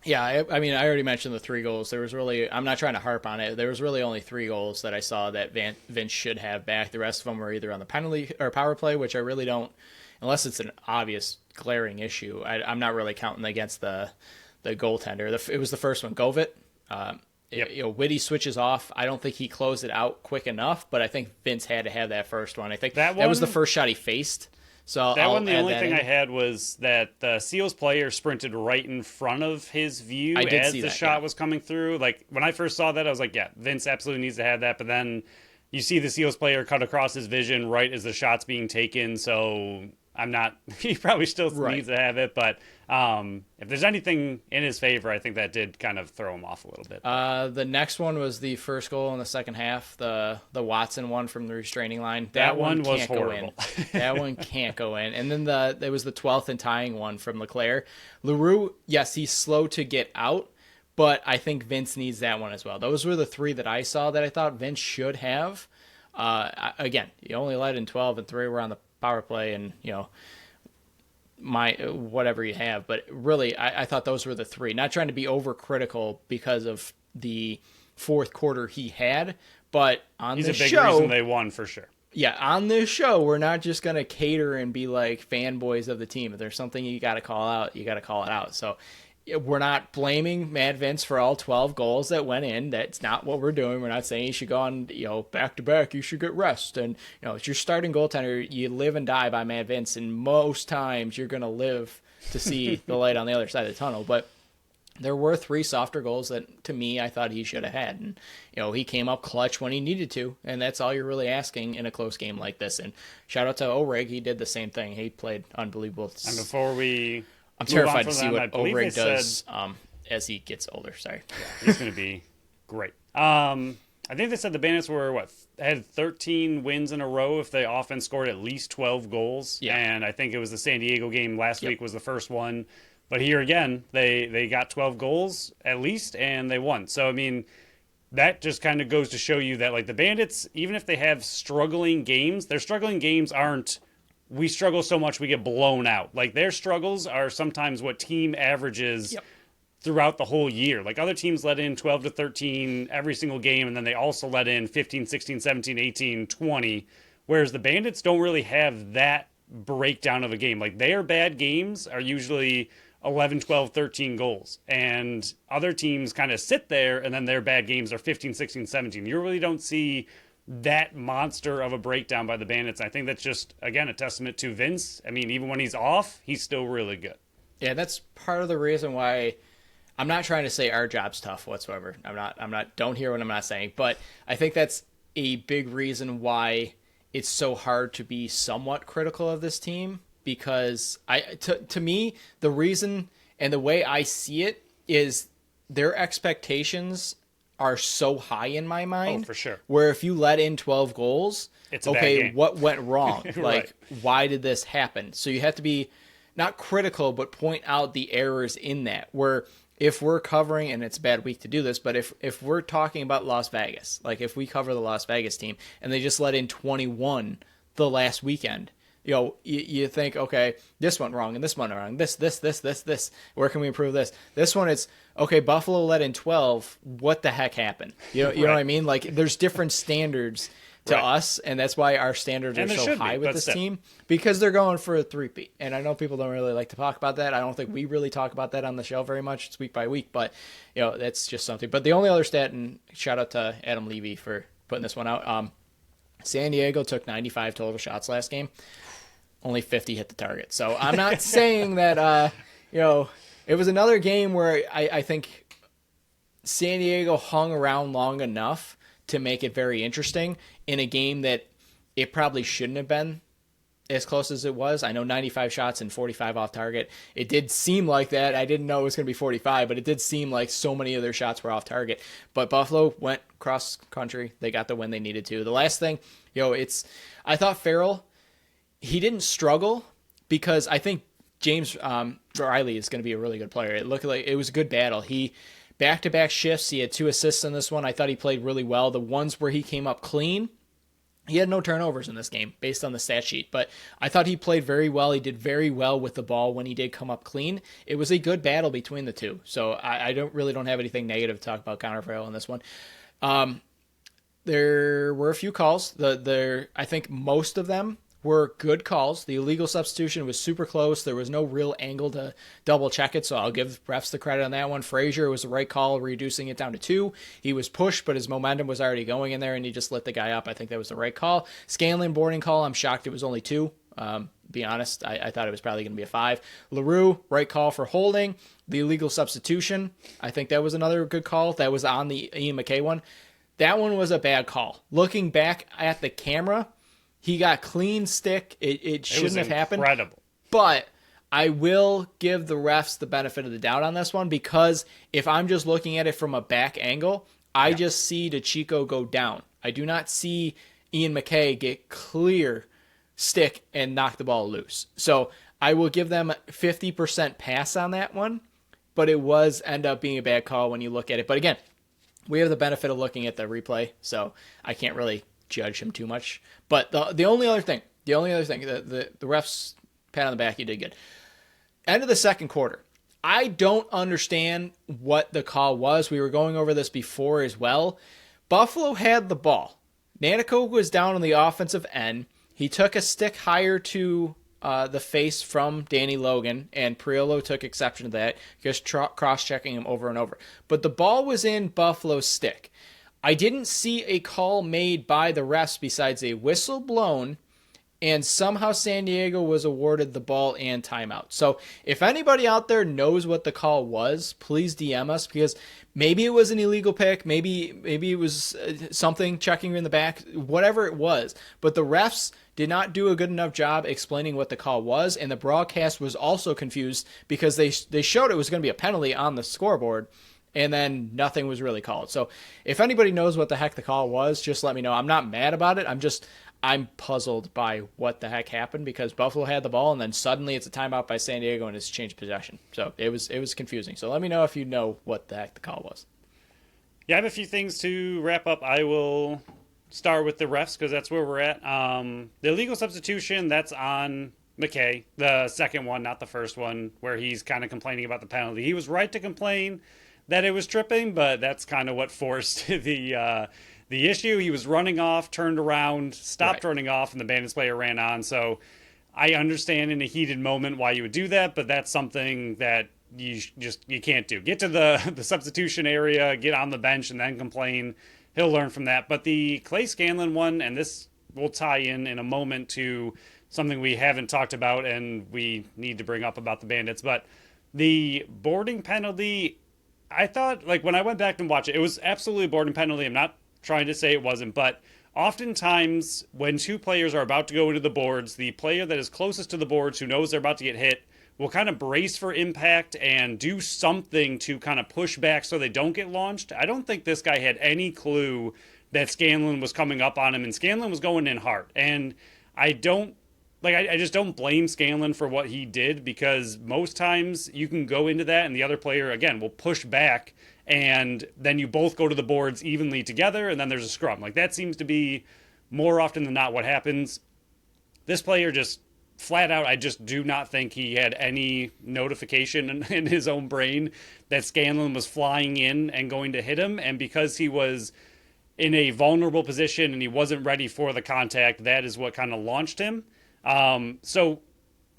Yeah, I mean, I already mentioned the 3 goals. There was really, I'm not trying to harp on it, there was really only 3 goals that I saw that Vince should have back. The rest of them were either on the penalty or power play, which I really don't, unless it's an obvious glaring issue, I'm not really counting against the goaltender. It was the first one, Govit. Whitty switches off. I don't think he closed it out quick enough, but I think Vince had to have that first one. I think that was the first shot he faced. So the only thing I had was that the Seals player sprinted right in front of his view as the shot was coming through. Like, when I first saw that, I was like, yeah, Vince absolutely needs to have that. But then you see the Seals player cut across his vision right as the shot's being taken. So he probably still needs to have it. But if there's anything in his favor, I think that did kind of throw him off a little bit. The next one was the first goal in the second half, the Watson one from the restraining line. That one was horrible. That one can't go in. And then there was the 12th and tying one from Leclerc. Leroux, yes, he's slow to get out, but I think Vince needs that one as well. Those were the 3 that I saw that I thought Vince should have. Again, you only led in 12 and 3 were on the power play, and whatever you have, but really I thought those were the 3. Not trying to be overcritical because of the fourth quarter he had, but he's a big reason they won for sure. Yeah, on this show, we're not just going to cater and be like fanboys of the team. If there's something you got to call out, you got to call it out. So we're not blaming Matt Vince for all 12 goals that went in. That's not what we're doing. We're not saying you should go on, back to back. You should get rest. And, it's your starting goaltender. You live and die by Matt Vince. And most times you're going to live to see the light on the other side of the tunnel. But there were 3 softer goals that, to me, I thought he should have had. And, he came up clutch when he needed to. And that's all you're really asking in a close game like this. And shout out to Orig. He did the same thing. He played unbelievable. And before I'm terrified to see what Orig does as he gets older. Sorry. Yeah, he's going to be great. I think they said the Bandits had 13 wins in a row if the offense scored at least 12 goals. Yeah. And I think it was the San Diego game last week was the first one. But here again, they got 12 goals at least, and they won. So, I mean, that just kind of goes to show you that, like, the Bandits, even if they have struggling games, their struggling games aren't, we struggle so much we get blown out. Like, their struggles are sometimes what team averages throughout the whole year. Like, other teams let in 12 to 13 every single game, and then they also let in 15, 16, 17, 18, 20, whereas the Bandits don't really have that breakdown of a game. Like, their bad games are usually 11, 12, 13 goals, and other teams kind of sit there, and then their bad games are 15, 16, 17. You really don't see that monster of a breakdown by the Bandits. I think that's just, again, a testament to Vince. I mean, even when he's off, he's still really good. Yeah, that's part of the reason why I'm not trying to say our job's tough whatsoever. I'm not, don't hear what I'm not saying, but I think that's a big reason why it's so hard to be somewhat critical of this team, because to me, the reason and the way I see it is their expectations are so high in my mind. Oh, for sure. Where if you let in 12 goals, it's a bad game. What went wrong? Like, right. Why did this happen? So you have to be not critical, but point out the errors in that. Where if we're covering, and it's a bad week to do this, but if we're talking about Las Vegas, like if we cover the Las Vegas team and they just let in 21 the last weekend, you think, okay, this went wrong and this went wrong. This. Where can we improve this? This one, it's okay. Buffalo let in 12. What the heck happened? You know what I mean? Like, there's different standards to us, and that's why our standards are so high with this team, because they're going for a three-peat. And I know people don't really like to talk about that. I don't think we really talk about that on the show very much. It's week by week, but that's just something. But the only other stat, and shout out to Adam Levy for putting this one out. San Diego took 95 total shots last game. Only 50 hit the target. So I'm not saying that, it was another game where I think San Diego hung around long enough to make it very interesting in a game that it probably shouldn't have been as close as it was. I know 95 shots and 45 off target. It did seem like that. I didn't know it was going to be 45, but it did seem like so many of their shots were off target. But Buffalo went cross country. They got the win they needed to. The last thing, I thought Farrell, he didn't struggle, because I think James Riley is going to be a really good player. It looked like it was a good battle. He back-to-back shifts. He had 2 assists in this one. I thought he played really well. The ones where he came up clean, he had no turnovers in this game based on the stat sheet, but I thought he played very well. He did very well with the ball when he did come up clean. It was a good battle between the two. So I don't have anything negative to talk about Connor Farrell in this one. There were a few calls. I think most of them were good calls. The illegal substitution was super close. There was no real angle to double check it, so I'll give refs the credit on that one. Frazier was the right call, reducing it down to 2. He was pushed, but his momentum was already going in there, and he just lit the guy up. I think that was the right call. Scanlon boarding call, I'm shocked it was only 2. Be honest, I thought it was probably going to be a 5. LaRue, right call for holding. The illegal substitution, I think that was another good call. That was on the Ian McKay one. That one was a bad call. Looking back at the camera, he got clean stick. It shouldn't have happened. Incredible. But I will give the refs the benefit of the doubt on this one, because if I'm just looking at it from a back angle, I just see DeChico go down. I do not see Ian McKay get clear stick and knock the ball loose. So I will give them 50% pass on that one, but it was end up being a bad call when you look at it. But again, we have the benefit of looking at the replay, so I can't really judge him too much. But the only other thing, the refs pat on the back, you did good. End of the second quarter. I don't understand what the call was. We were going over this before as well. Buffalo had the ball. Nanico was down on the offensive end. He took a stick higher to the face from Danny Logan, and Priolo took exception to that, just cross-checking him over and over. But the ball was in Buffalo's stick. I didn't see a call made by the refs besides a whistle blown, and somehow San Diego was awarded the ball and timeout. So if anybody out there knows what the call was, please DM us, because maybe it was an illegal pick, maybe it was something checking in the back, whatever it was. But the refs did not do a good enough job explaining what the call was, and the broadcast was also confused because they showed it was going to be a penalty on the scoreboard, and then nothing was really called. So if anybody knows what the heck the call was, just let me know. I'm not mad about it. I'm puzzled by what the heck happened, because Buffalo had the ball and then suddenly it's a timeout by San Diego and it's changed possession. So it was confusing. So let me know if you know what the heck the call was. Yeah, I have a few things to wrap up. I will start with the refs because that's where we're at. The illegal substitution, that's on McKay, the second one, not the first one, where he's kind of complaining about the penalty. He was right to complain that it was tripping, but that's kind of what forced the issue. He was running off, turned around, stopped running off, and the Bandits player ran on. So I understand in a heated moment why you would do that, but that's something that you can't do. Get to the substitution area, get on the bench, and then complain. He'll learn from that. But the Clay Scanlon one, and this will tie in a moment to something we haven't talked about and we need to bring up about the Bandits. But the boarding penalty, I thought, like, when I went back and watched it, it was absolutely a boarding penalty. I'm not trying to say it wasn't, but oftentimes when two players are about to go into the boards, the player that is closest to the boards, who knows they're about to get hit, will kind of brace for impact and do something to kind of push back so they don't get launched. I don't think this guy had any clue that Scanlon was coming up on him, and Scanlon was going in hard. And I just don't blame Scanlon for what he did, because most times you can go into that and the other player, again, will push back, and then you both go to the boards evenly together, and then there's a scrum. Like, that seems to be more often than not what happens. This player just flat out, I just do not think he had any notification in his own brain that Scanlon was flying in and going to hit him, and because he was in a vulnerable position and he wasn't ready for the contact, that is what kind of launched him. So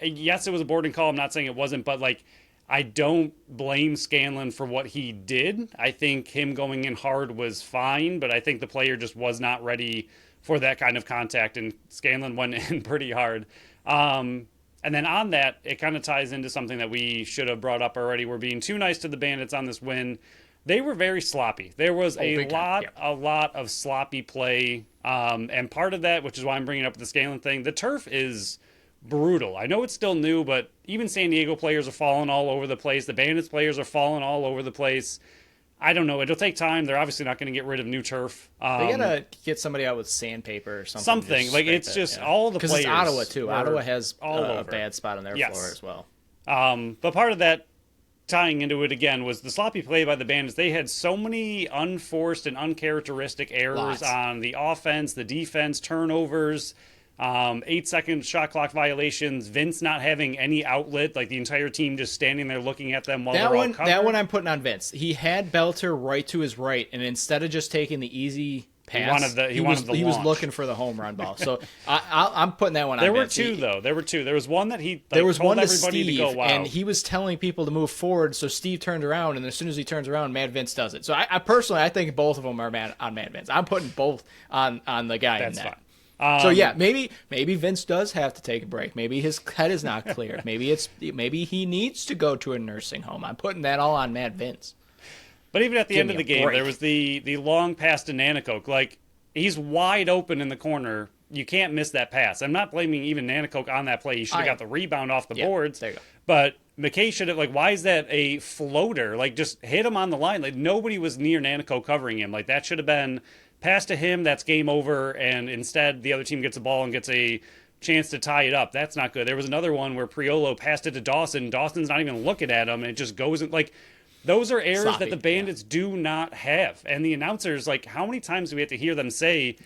yes, it was a boarding call. I'm not saying it wasn't, but like, I don't blame Scanlon for what he did. I think him going in hard was fine, but I think the player just was not ready for that kind of contact, and Scanlon went in pretty hard. And then on that, it kind of ties into something that we should have brought up already. We're being too nice to the Bandits on this win. They were very sloppy. There was a lot of sloppy play. And part of that, which is why I'm bringing up the Scanlon thing, the turf is brutal. I know it's still new, but even San Diego players are falling all over the place. The Bandits players are falling all over the place. I don't know. It'll take time. They're obviously not going to get rid of new turf. They gotta get somebody out with sandpaper or something. Like, it's just all the players. Because it's Ottawa too. Ottawa has a bad spot on their floor as well. But part of that, tying into it again, was the sloppy play by the Bandits. They had so many unforced and uncharacteristic errors on the offense, the defense, turnovers, 8-second shot clock violations, Vince not having any outlet, like the entire team just standing there looking at them while they're all covered. That one I'm putting on Vince. He had Belter right to his right, and instead of just taking the easy pass, he was looking for the home run ball. So I'm putting that one on Vince. There were two. There was one that he there was told one to everybody Steve, to go, wow. And he was telling people to move forward, so Steve turned around, and as soon as he turns around, Mad Vince does it. So I personally, I think both of them are on Mad Vince. I'm putting both on the guy in that. That's fine. So yeah, maybe Vince does have to take a break. Maybe his head is not clear. maybe he needs to go to a nursing home. I'm putting that all on Mad Vince. But even at the end of the game, there was the long pass to Nanakoke. Like, he's wide open in the corner. You can't miss that pass. I'm not blaming even Nanakoke on that play. He should have got the rebound off the boards. There you go. But McKay should have, like, why is that a floater? Like, just hit him on the line. Like, nobody was near Nanakoke covering him. Like, that should have been pass to him. That's game over. And instead, the other team gets the ball and gets a chance to tie it up. That's not good. There was another one where Priolo passed it to Dawson. Dawson's not even looking at him, and it just goes in. Like, those are errors that the Bandits do not have. And the announcers, like, how many times do we have to hear them say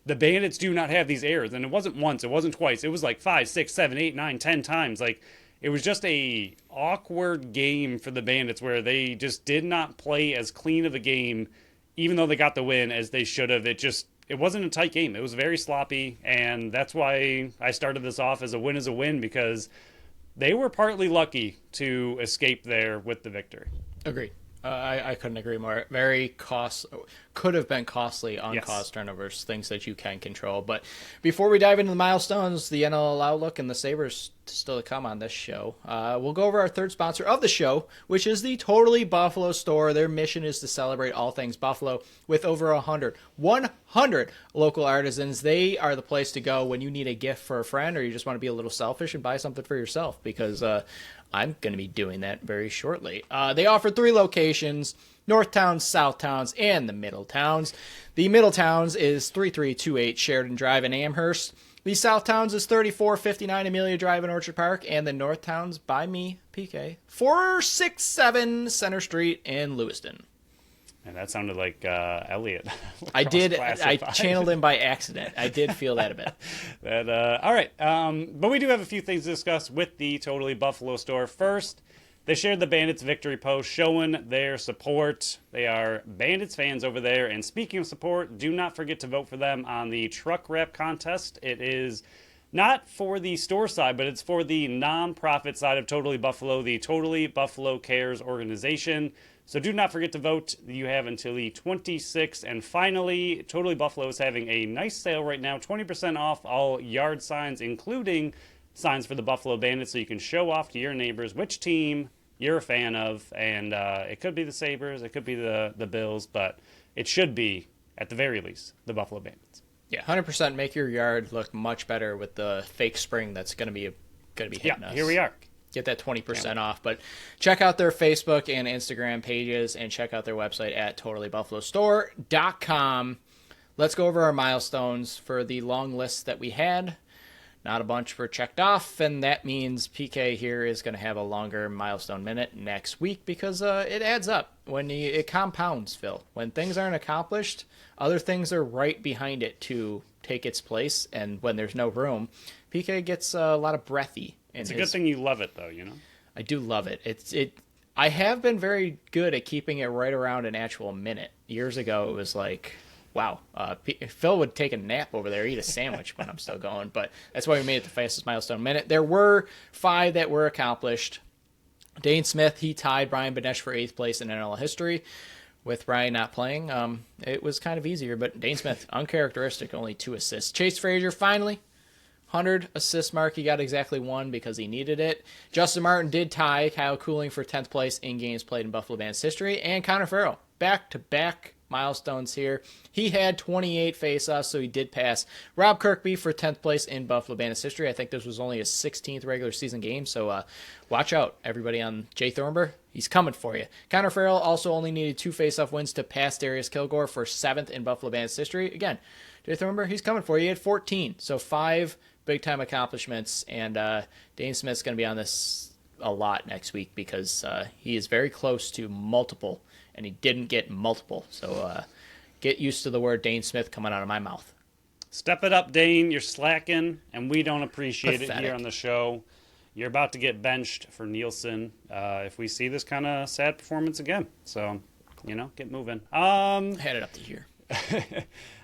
the Bandits do not have these errors? And it wasn't once, it wasn't twice. It was like 5, 6, 7, 8, 9, 10 times. Like, it was just a awkward game for the Bandits where they just did not play as clean of a game, even though they got the win, as they should have. it wasn't a tight game. It was very sloppy, and that's why I started this off as a win is a win, because they were partly lucky to escape there with the victory. Agreed. I couldn't agree more. Could have been costly uncaused turnovers, things that you can control. But before we dive into the milestones, the NL Outlook and the Sabres still to come on this show, we'll go over our third sponsor of the show, which is the Totally Buffalo store. Their mission is to celebrate all things Buffalo with over 100 local artisans. They are the place to go when you need a gift for a friend or you just want to be a little selfish and buy something for yourself, because I'm going to be doing that very shortly. They offer 3 locations: North Towns, South Towns, and the Middle Towns. The Middle Towns is 3328 Sheridan Drive in Amherst. The South Towns is 3459 Amelia Drive in Orchard Park. And the North Towns, by me, PK, 467 Center Street in Lewiston. And that sounded like Elliot. I did. I channeled him by accident. I did feel that a bit. All right. But we do have a few things to discuss with the Totally Buffalo store. First, they shared the Bandits victory post showing their support. They are Bandits fans over there. And speaking of support, do not forget to vote for them on the truck wrap contest. It is not for the store side, but it's for the nonprofit side of Totally Buffalo, the Totally Buffalo Cares organization. So do not forget to vote. You have until the 26th. And finally, Totally Buffalo is having a nice sale right now, 20% off all yard signs, including signs for the Buffalo Bandits, so you can show off to your neighbors which team you're a fan of. And it could be the Sabres, it could be the Bills, but it should be, at the very least, the Buffalo Bandits. Yeah, 100% make your yard look much better with the fake spring that's going to be hitting us. Here we are. Get that 20% off. But check out their Facebook and Instagram pages and check out their website at totallybuffalostore.com. Let's go over our milestones for the long list that we had. Not a bunch were checked off, and that means PK here is going to have a longer milestone minute next week because it adds up. It compounds, Phil. When things aren't accomplished, other things are right behind it to take its place, and when there's no room, PK gets a lot of breathy. It's a good thing you love it, though, you know? I do love it. I have been very good at keeping it right around an actual minute. Years ago, it was like, wow, Phil would take a nap over there, eat a sandwich when I'm still going. But that's why we made it the fastest milestone minute. There were 5 that were accomplished. Dane Smith, he tied Brian Benesh for 8th place in NL history. With Brian not playing, it was kind of easier. But Dane Smith, uncharacteristic, only 2 assists. Chase Frazier, finally, 100 assist mark. He got exactly 1 because he needed it. Justin Martin did tie Kyle Cooling for 10th place in games played in Buffalo Bandits history. And Connor Farrell, back-to-back milestones here. He had 28 face-offs, so he did pass Rob Kirkby for 10th place in Buffalo Bandits history. I think this was only his 16th regular season game, so watch out, everybody on Jay Thornburg. He's coming for you. Connor Farrell also only needed 2 face-off wins to pass Darius Kilgore for 7th in Buffalo Bandits history. Again, Jay Thornburg, he's coming for you. He had 14, so 5 big-time accomplishments, and Dane Smith's going to be on this a lot next week because he is very close to multiple, and he didn't get multiple. So get used to the word Dane Smith coming out of my mouth. Step it up, Dane. You're slacking, and we don't appreciate Pathetic. it here on the show. You're about to get benched for Nielsen if we see this kind of sad performance again. So, get moving. Had it up to here.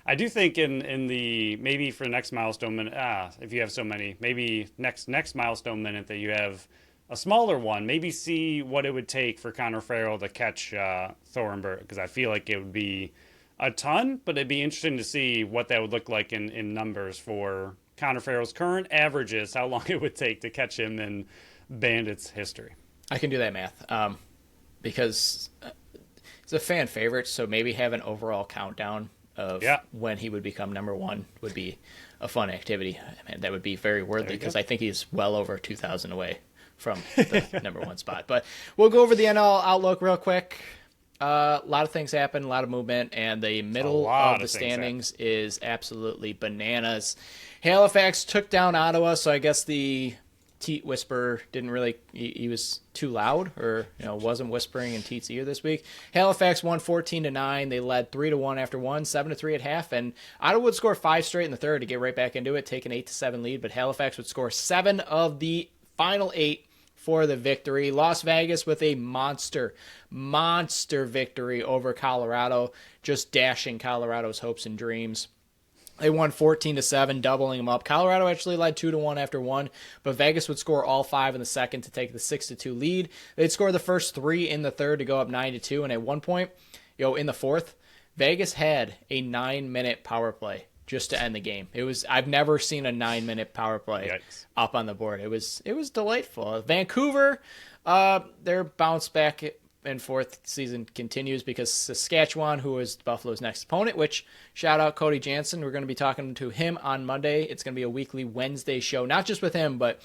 I do think in the maybe for the next milestone minute, if you have so many, maybe next milestone minute that you have a smaller one, maybe see what it would take for Connor Farrell to catch Thornburg, because I feel like it would be a ton, but it'd be interesting to see what that would look like in numbers for Connor Farrell's current averages, how long it would take to catch him in Bandits history. I can do that math because it's a fan favorite, so maybe have an overall countdown of when he would become number 1 would be a fun activity. Man, that would be very worthy because I think he's well over 2,000 away from the number 1 spot. But we'll go over the NL Outlook real quick. A lot of things happen, a lot of movement, and the middle of the standings is absolutely bananas. Halifax took down Ottawa, so I guess the Teat whisperer didn't really, he was too loud or wasn't whispering in Teat's ear this week. Halifax won 14-9. They led 3-1 after 7-3 at half, and Ottawa would score 5 straight in the third to get right back into it, take an 8-7 lead, but Halifax would score 7 of the final 8 for the victory. Las Vegas with a monster victory over Colorado, just dashing Colorado's hopes and dreams. They won 14-7, doubling them up. Colorado actually led 2-1 after one, but Vegas would score all 5 in the second to take the 6-2 lead. They'd score the first 3 in the third to go up 9-2, and at one point, in the fourth, Vegas had a 9-minute power play just to end the game. I've never seen a 9-minute power play up on the board. It was delightful. Vancouver, their bounce back and fourth season continues because Saskatchewan, who is Buffalo's next opponent, which shout out Cody Jansen. We're going to be talking to him on Monday. It's going to be a weekly Wednesday show, not just with him, but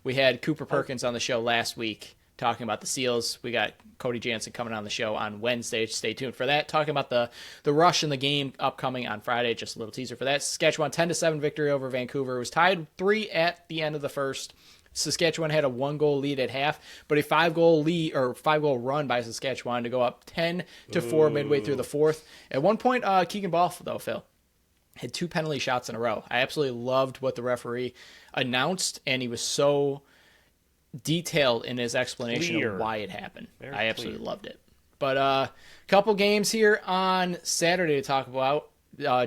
we had Cooper Perkins on the show last week talking about the Seals. We got Cody Jansen coming on the show on Wednesday. Stay tuned for that. Talking about the rush in the game upcoming on Friday. Just a little teaser for that. Saskatchewan 10-7 victory over Vancouver. It was tied 3 at the end of the first. Saskatchewan had a 1-goal lead at half, but a 5-goal run by Saskatchewan to go up 10-4 midway through the fourth. At one point, Keegan Ball, though, Phil, had 2 penalty shots in a row. I absolutely loved what the referee announced, and he was so detailed in his explanation of why it happened. I absolutely loved it. But a couple games here on Saturday to talk about.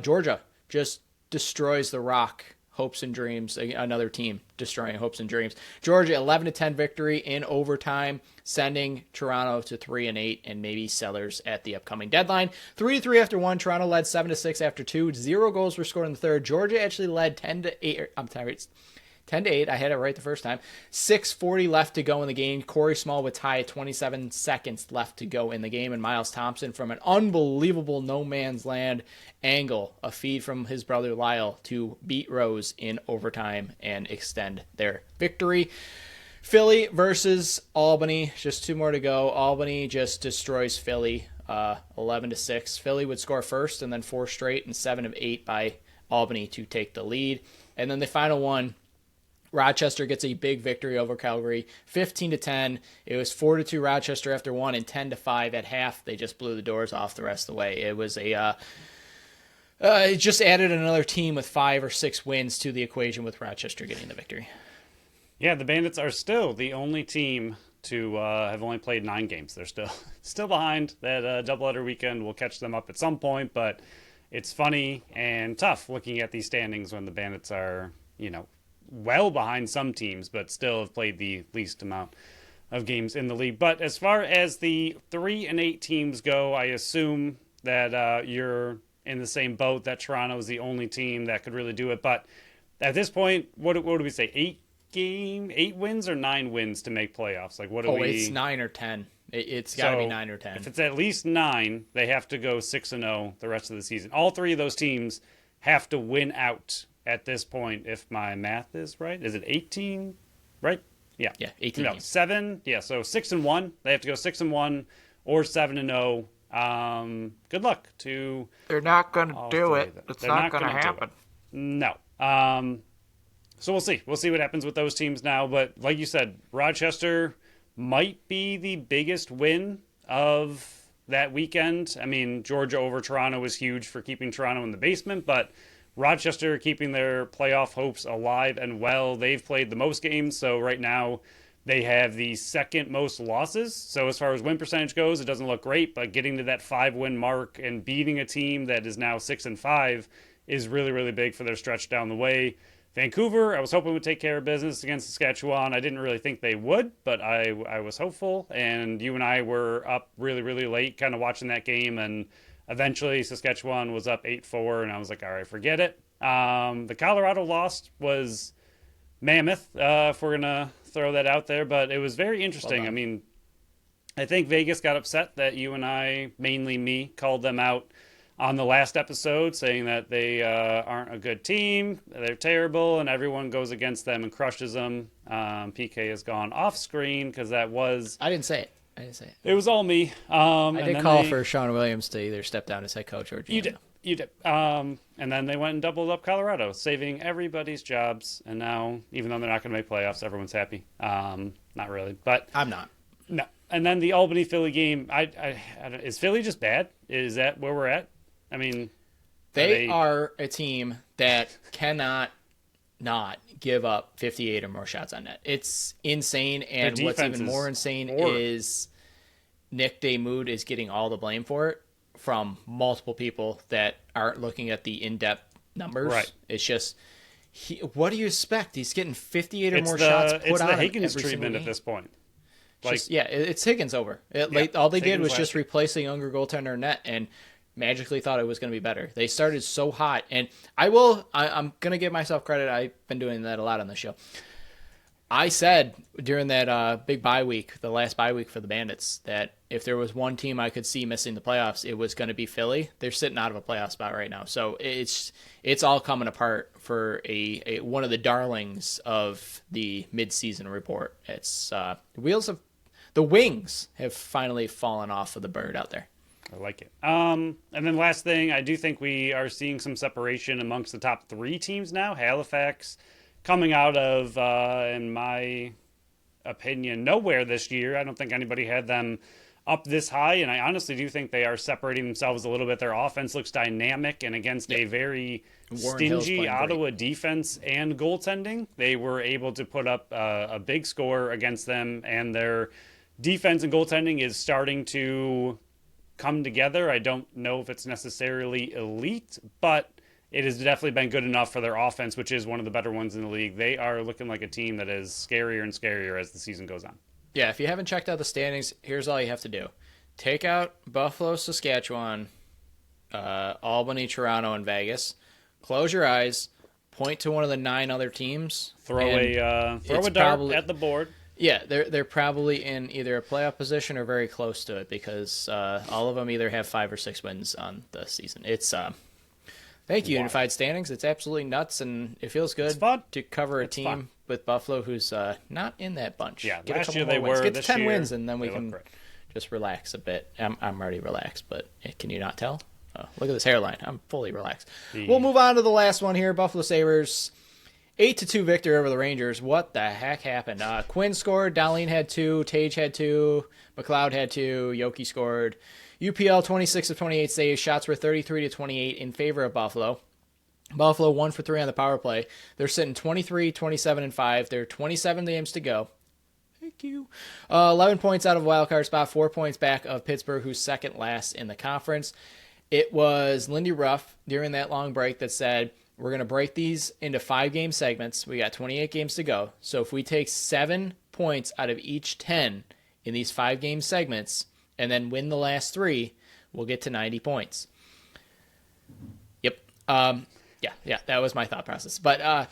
Georgia just destroys the Rock. Hopes and dreams, another team destroying hopes and dreams. Georgia 11-10 victory in overtime, sending Toronto to 3-8 and maybe sellers at the upcoming deadline. 3-3 after one. Toronto led 7-6 after two. 0 goals were scored in the third. Georgia actually led 10-8. I'm sorry, it's 10-8. I had it right the first time. 6:40 left to go in the game. Corey Small would tie at 27 seconds left to go in the game. And Miles Thompson from an unbelievable no man's land angle, a feed from his brother Lyle to beat Rose in overtime and extend their victory. Philly versus Albany. Just 2 more to go. Albany just destroys Philly 11-6. Philly would score first and then 4 straight and 7 of 8 by Albany to take the lead. And then the final one, Rochester gets a big victory over Calgary, 15-10. It was 4-2 Rochester after one and 10-5 at half. They just blew the doors off the rest of the way. It was it just added another team with 5 or 6 wins to the equation with Rochester getting the victory. Yeah, the Bandits are still the only team to have only played 9 games. They're still behind. That doubleheader weekend will catch them up at some point, but it's funny and tough looking at these standings when the Bandits are, well behind some teams, but still have played the least amount of games in the league. But as far as the 3-8 teams go, I assume that you're in the same boat, that Toronto is the only team that could really do it. But at this point, what do we say? 8 wins or 9 wins to make playoffs? Like, what do we? It's 9 or 10. It's got to be 9 or 10. If it's at least 9, they have to go 6-0 the rest of the season. All 3 of those teams have to win out at this point, if my math is right. Is it 18? Right? Yeah. Yeah, 18. No, 7. Yeah, so 6-1. They have to go 6-1 or 7-0. Good luck to. They're not going to do it. It's not going to happen. No. So we'll see. We'll see what happens with those teams now. But like you said, Rochester might be the biggest win of that weekend. I mean, Georgia over Toronto was huge for keeping Toronto in the basement, but Rochester keeping their playoff hopes alive and well. They've played the most games, so right now they have the second most losses. So as far as win percentage goes, it doesn't look great, but getting to that 5-win mark and beating a team that is now 6-5 is really, really big for their stretch down the way. Vancouver, I was hoping would take care of business against Saskatchewan. I didn't really think they would, but I was hopeful, and you and I were up really, really late kind of watching that game, and eventually, Saskatchewan was up 8-4, and I was like, all right, forget it. The Colorado loss was mammoth, if we're going to throw that out there, but it was very interesting. I mean, I think Vegas got upset that you and I, mainly me, called them out on the last episode, saying that they aren't a good team, they're terrible, and everyone goes against them and crushes them. PK has gone off screen because that was... I didn't say it. It was all me. I did call for Sean Williams to either step down as head coach or GM. You did. And then they went and doubled up Colorado, saving everybody's jobs. And now, even though they're not going to make playoffs, everyone's happy. Not really, but I'm not. No. And then the Albany-Philly game. Is Philly just bad? Is that where we're at? I mean, they are a team that cannot not give up 58 or more shots on net. It's insane, and what's even more insane is Nick Damoud is getting all the blame for it, from multiple people that aren't looking at the in-depth numbers. Right. It's just, what do you expect? He's getting 58 or more shots put on him. It's the Higgins every treatment game. at this point. It's Higgins over. All they did was just year. replace a younger goaltender net and magically thought it was going to be better. They started so hot, and I'm going to give myself credit. I've been doing that a lot on the show. I said during that big bye week, the last bye week for the Bandits, that if there was one team I could see missing the playoffs, it was going to be Philly. They're sitting out of a playoff spot right now, so it's all coming apart for a one of the darlings of the midseason report. It's the wings have finally fallen off of the bird out there. I like it. And then last thing, I do think we are seeing some separation amongst the top 3 teams now. Halifax coming out of, in my opinion, nowhere this year. I don't think anybody had them up this high, and I honestly do think they are separating themselves a little bit. Their offense looks dynamic, and against a very stingy Ottawa defense and goaltending, they were able to put up a big score against them, and their defense and goaltending is starting to come together. I don't know if it's necessarily elite, but it has definitely been good enough for their offense, which is one of the better ones in the league. They are looking like a team that is scarier and scarier as the season goes on. Yeah, if you haven't checked out the standings, here's all you have to do. Take out Buffalo, Saskatchewan, Albany, Toronto, and Vegas. Close your eyes, point to one of the 9 other teams. Throw a dart at the board. Yeah, they're probably in either a playoff position or very close to it, because all of them either have 5 or 6 wins on the season. It's thank you, Unified Standings. It's absolutely nuts, and it feels good to cover a team with Buffalo who's not in that bunch. Yeah, get last year they were. Get to this 10 year, wins, and then we can great. just relax a bit. I'm already relaxed, but can you not tell? Oh, look at this hairline. I'm fully relaxed. We'll move on to the last one here. Buffalo Sabres. 8-2 victory over the Rangers. What the heck happened? Quinn scored. Darlene had 2. Tage had 2. McLeod had 2. Yoki scored. UPL 26 of 28 saves. Shots were 33-28 in favor of Buffalo. Buffalo 1 for 3 on the power play. They're sitting 23, 27, and 5. They're 27 games to go. Thank you. 11 points out of a wild card spot. 4 points back of Pittsburgh, who's second last in the conference. It was Lindy Ruff during that long break that said, we're going to break these into 5-game segments. We got 28 games to go. So if we take 7 points out of each 10 in these 5-game segments and then win the last 3, we'll get to 90 points. Yep. Yeah, that was my thought process. But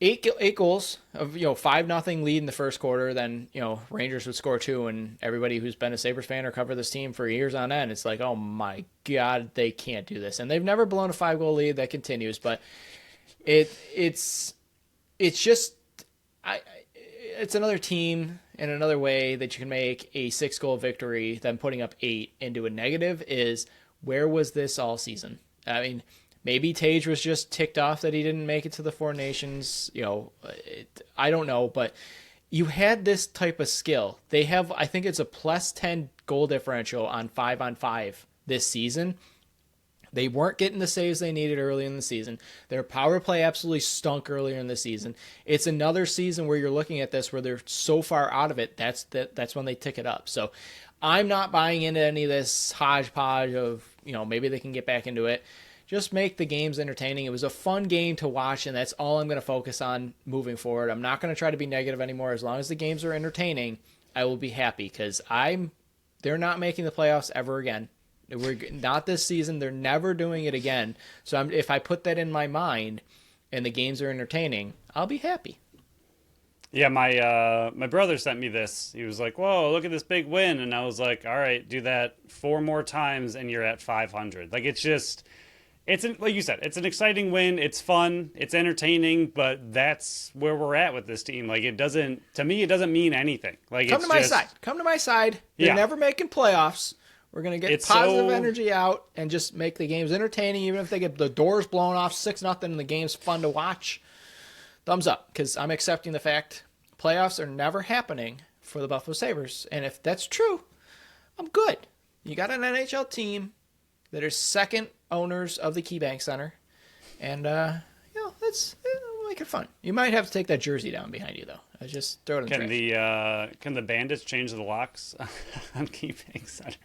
8 goals of 5-0 lead in the first quarter. Then Rangers would score 2, and everybody who's been a Sabres fan or covered this team for years on end, it's like, oh my God, they can't do this. And they've never blown a 5-goal lead. That continues, but it's just it's another team in another way that you can make a 6-goal victory, then putting up 8 into a negative is, where was this all season? I mean, maybe Tage was just ticked off that he didn't make it to the Four Nations. I don't know, but you had this type of skill. They have, I think it's a plus 10 goal differential on 5-on-5 this season. They weren't getting the saves they needed early in the season. Their power play absolutely stunk earlier in the season. It's another season where you're looking at this where they're so far out of it. That's when they tick it up. So I'm not buying into any of this hodgepodge of, maybe they can get back into it. Just make the games entertaining. It was a fun game to watch, and that's all I'm going to focus on moving forward. I'm not going to try to be negative anymore. As long as the games are entertaining, I will be happy, because they're not making the playoffs ever again. We're not this season. They're never doing it again. So if I put that in my mind and the games are entertaining, I'll be happy. Yeah, my brother sent me this. He was like, whoa, look at this big win. And I was like, all right, do that 4 more times and you're at 500. Like, it's just... like you said, it's an exciting win. It's fun. It's entertaining, but that's where we're at with this team. Like, to me, it doesn't mean anything. Like, Come to my side. They're never making playoffs. We're going to get positive energy out and just make the games entertaining, even if they get the doors blown off 6-0 and the game's fun to watch. Thumbs up, because I'm accepting the fact playoffs are never happening for the Buffalo Sabres. And if that's true, I'm good. You got an NHL team that are second owners of the KeyBank Center, and let's make it fun. You might have to take that jersey down behind you, though. I just throw it in the trash. Can the Bandits change the locks on KeyBank Center?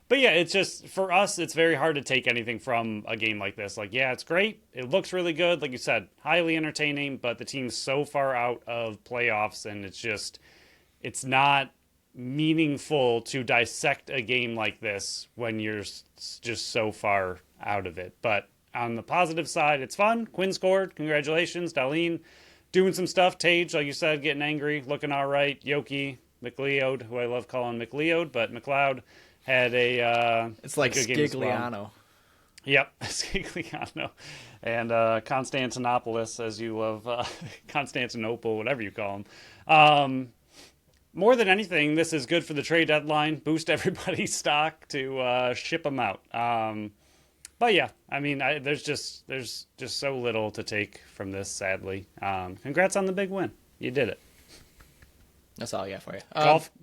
But yeah, it's just, for us, it's very hard to take anything from a game like this. Like, yeah, it's great. It looks really good. Like you said, highly entertaining, but the team's so far out of playoffs, and it's not meaningful to dissect a game like this when you're just so far out of it. But on the positive side, it's fun. Quinn scored. Congratulations. Darlene doing some stuff. Tage, like you said, getting angry, looking all right. Yoki, McLeod, who I love calling McLeod, but McLeod had it's like a Scigliano. Well. Yep, Scigliano. And Constantinopolis, as you love, Constantinople, whatever you call them. More than anything, this is good for the trade deadline. Boost everybody's stock to ship them out. But yeah, I mean, there's just so little to take from this, sadly. Congrats on the big win. You did it. That's all I got for you.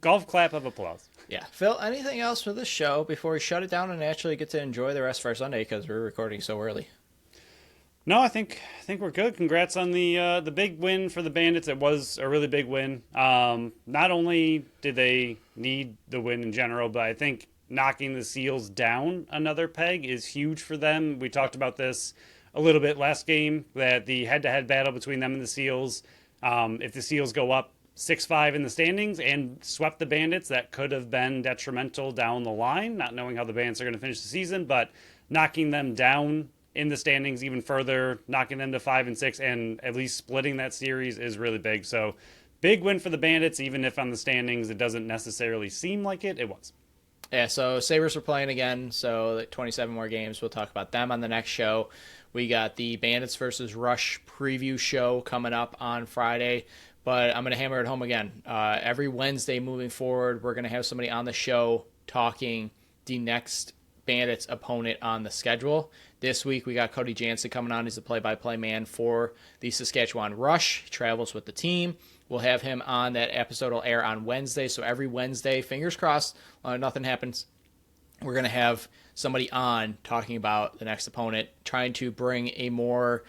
Golf clap of applause. Yeah. Phil, anything else for this show before we shut it down and actually get to enjoy the rest of our Sunday because we're recording so early? No, I think we're good. Congrats on the big win for the Bandits. It was a really big win. Not only did they need the win in general, but I think knocking the Seals down another peg is huge for them. We talked about this a little bit last game, that the head-to-head battle between them and the Seals, if the Seals go up 6-5 in the standings and swept the Bandits, that could have been detrimental down the line, not knowing how the Bandits are going to finish the season, but knocking them down in the standings even further, knocking them to 5 and 6, and at least splitting that series is really big. So big win for the Bandits, even if on the standings it doesn't necessarily seem like it was. Yeah, so Sabres are playing again, so 27 more games. We'll talk about them on the next show. We got the Bandits versus Rush preview show coming up on Friday. But I'm going to hammer it home again. Every Wednesday moving forward, we're going to have somebody on the show talking the next Bandits opponent on the schedule. This week, we got Cody Jansen coming on. He's the play-by-play man for the Saskatchewan Rush. He travels with the team. We'll have him on. That episode will air on Wednesday. So every Wednesday, fingers crossed, nothing happens, we're going to have somebody on talking about the next opponent, trying to bring a more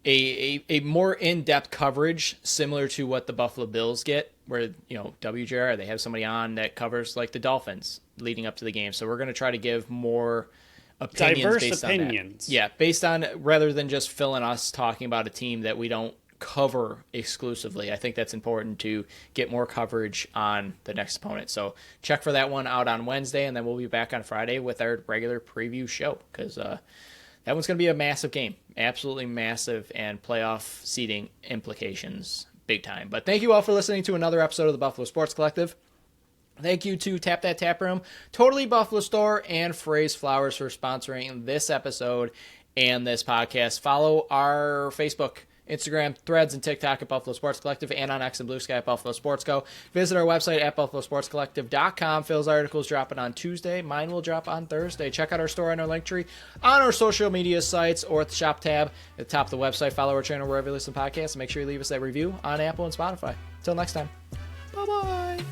in-depth coverage similar to what the Buffalo Bills get, where, WJR, they have somebody on that covers like the Dolphins leading up to the game. So we're going to try to give more opinions, diverse opinions. Yeah, based on, rather than just Phil and us talking about a team that we don't cover exclusively. I think that's important to get more coverage on the next opponent. So check for that one out on Wednesday, and then we'll be back on Friday with our regular preview show, because that one's going to be a massive game. Absolutely massive, and playoff seeding implications big time. But thank you all for listening to another episode of the Buffalo Sports Collective. Thank you to Tap That Tap Room, Totally Buffalo Store, and Phrase Flowers for sponsoring this episode and this podcast. Follow our Facebook, Instagram, Threads, and TikTok at Buffalo Sports Collective, and on X and Blue Sky at Buffalo Sports Co. Visit our website at buffalosportscollective.com. Phil's article is dropping on Tuesday. Mine will drop on Thursday. Check out our store on our link tree, on our social media sites, or at the shop tab at the top of the website. Follow our channel wherever you listen to podcasts, and make sure you leave us that review on Apple and Spotify. Until next time. Bye-bye.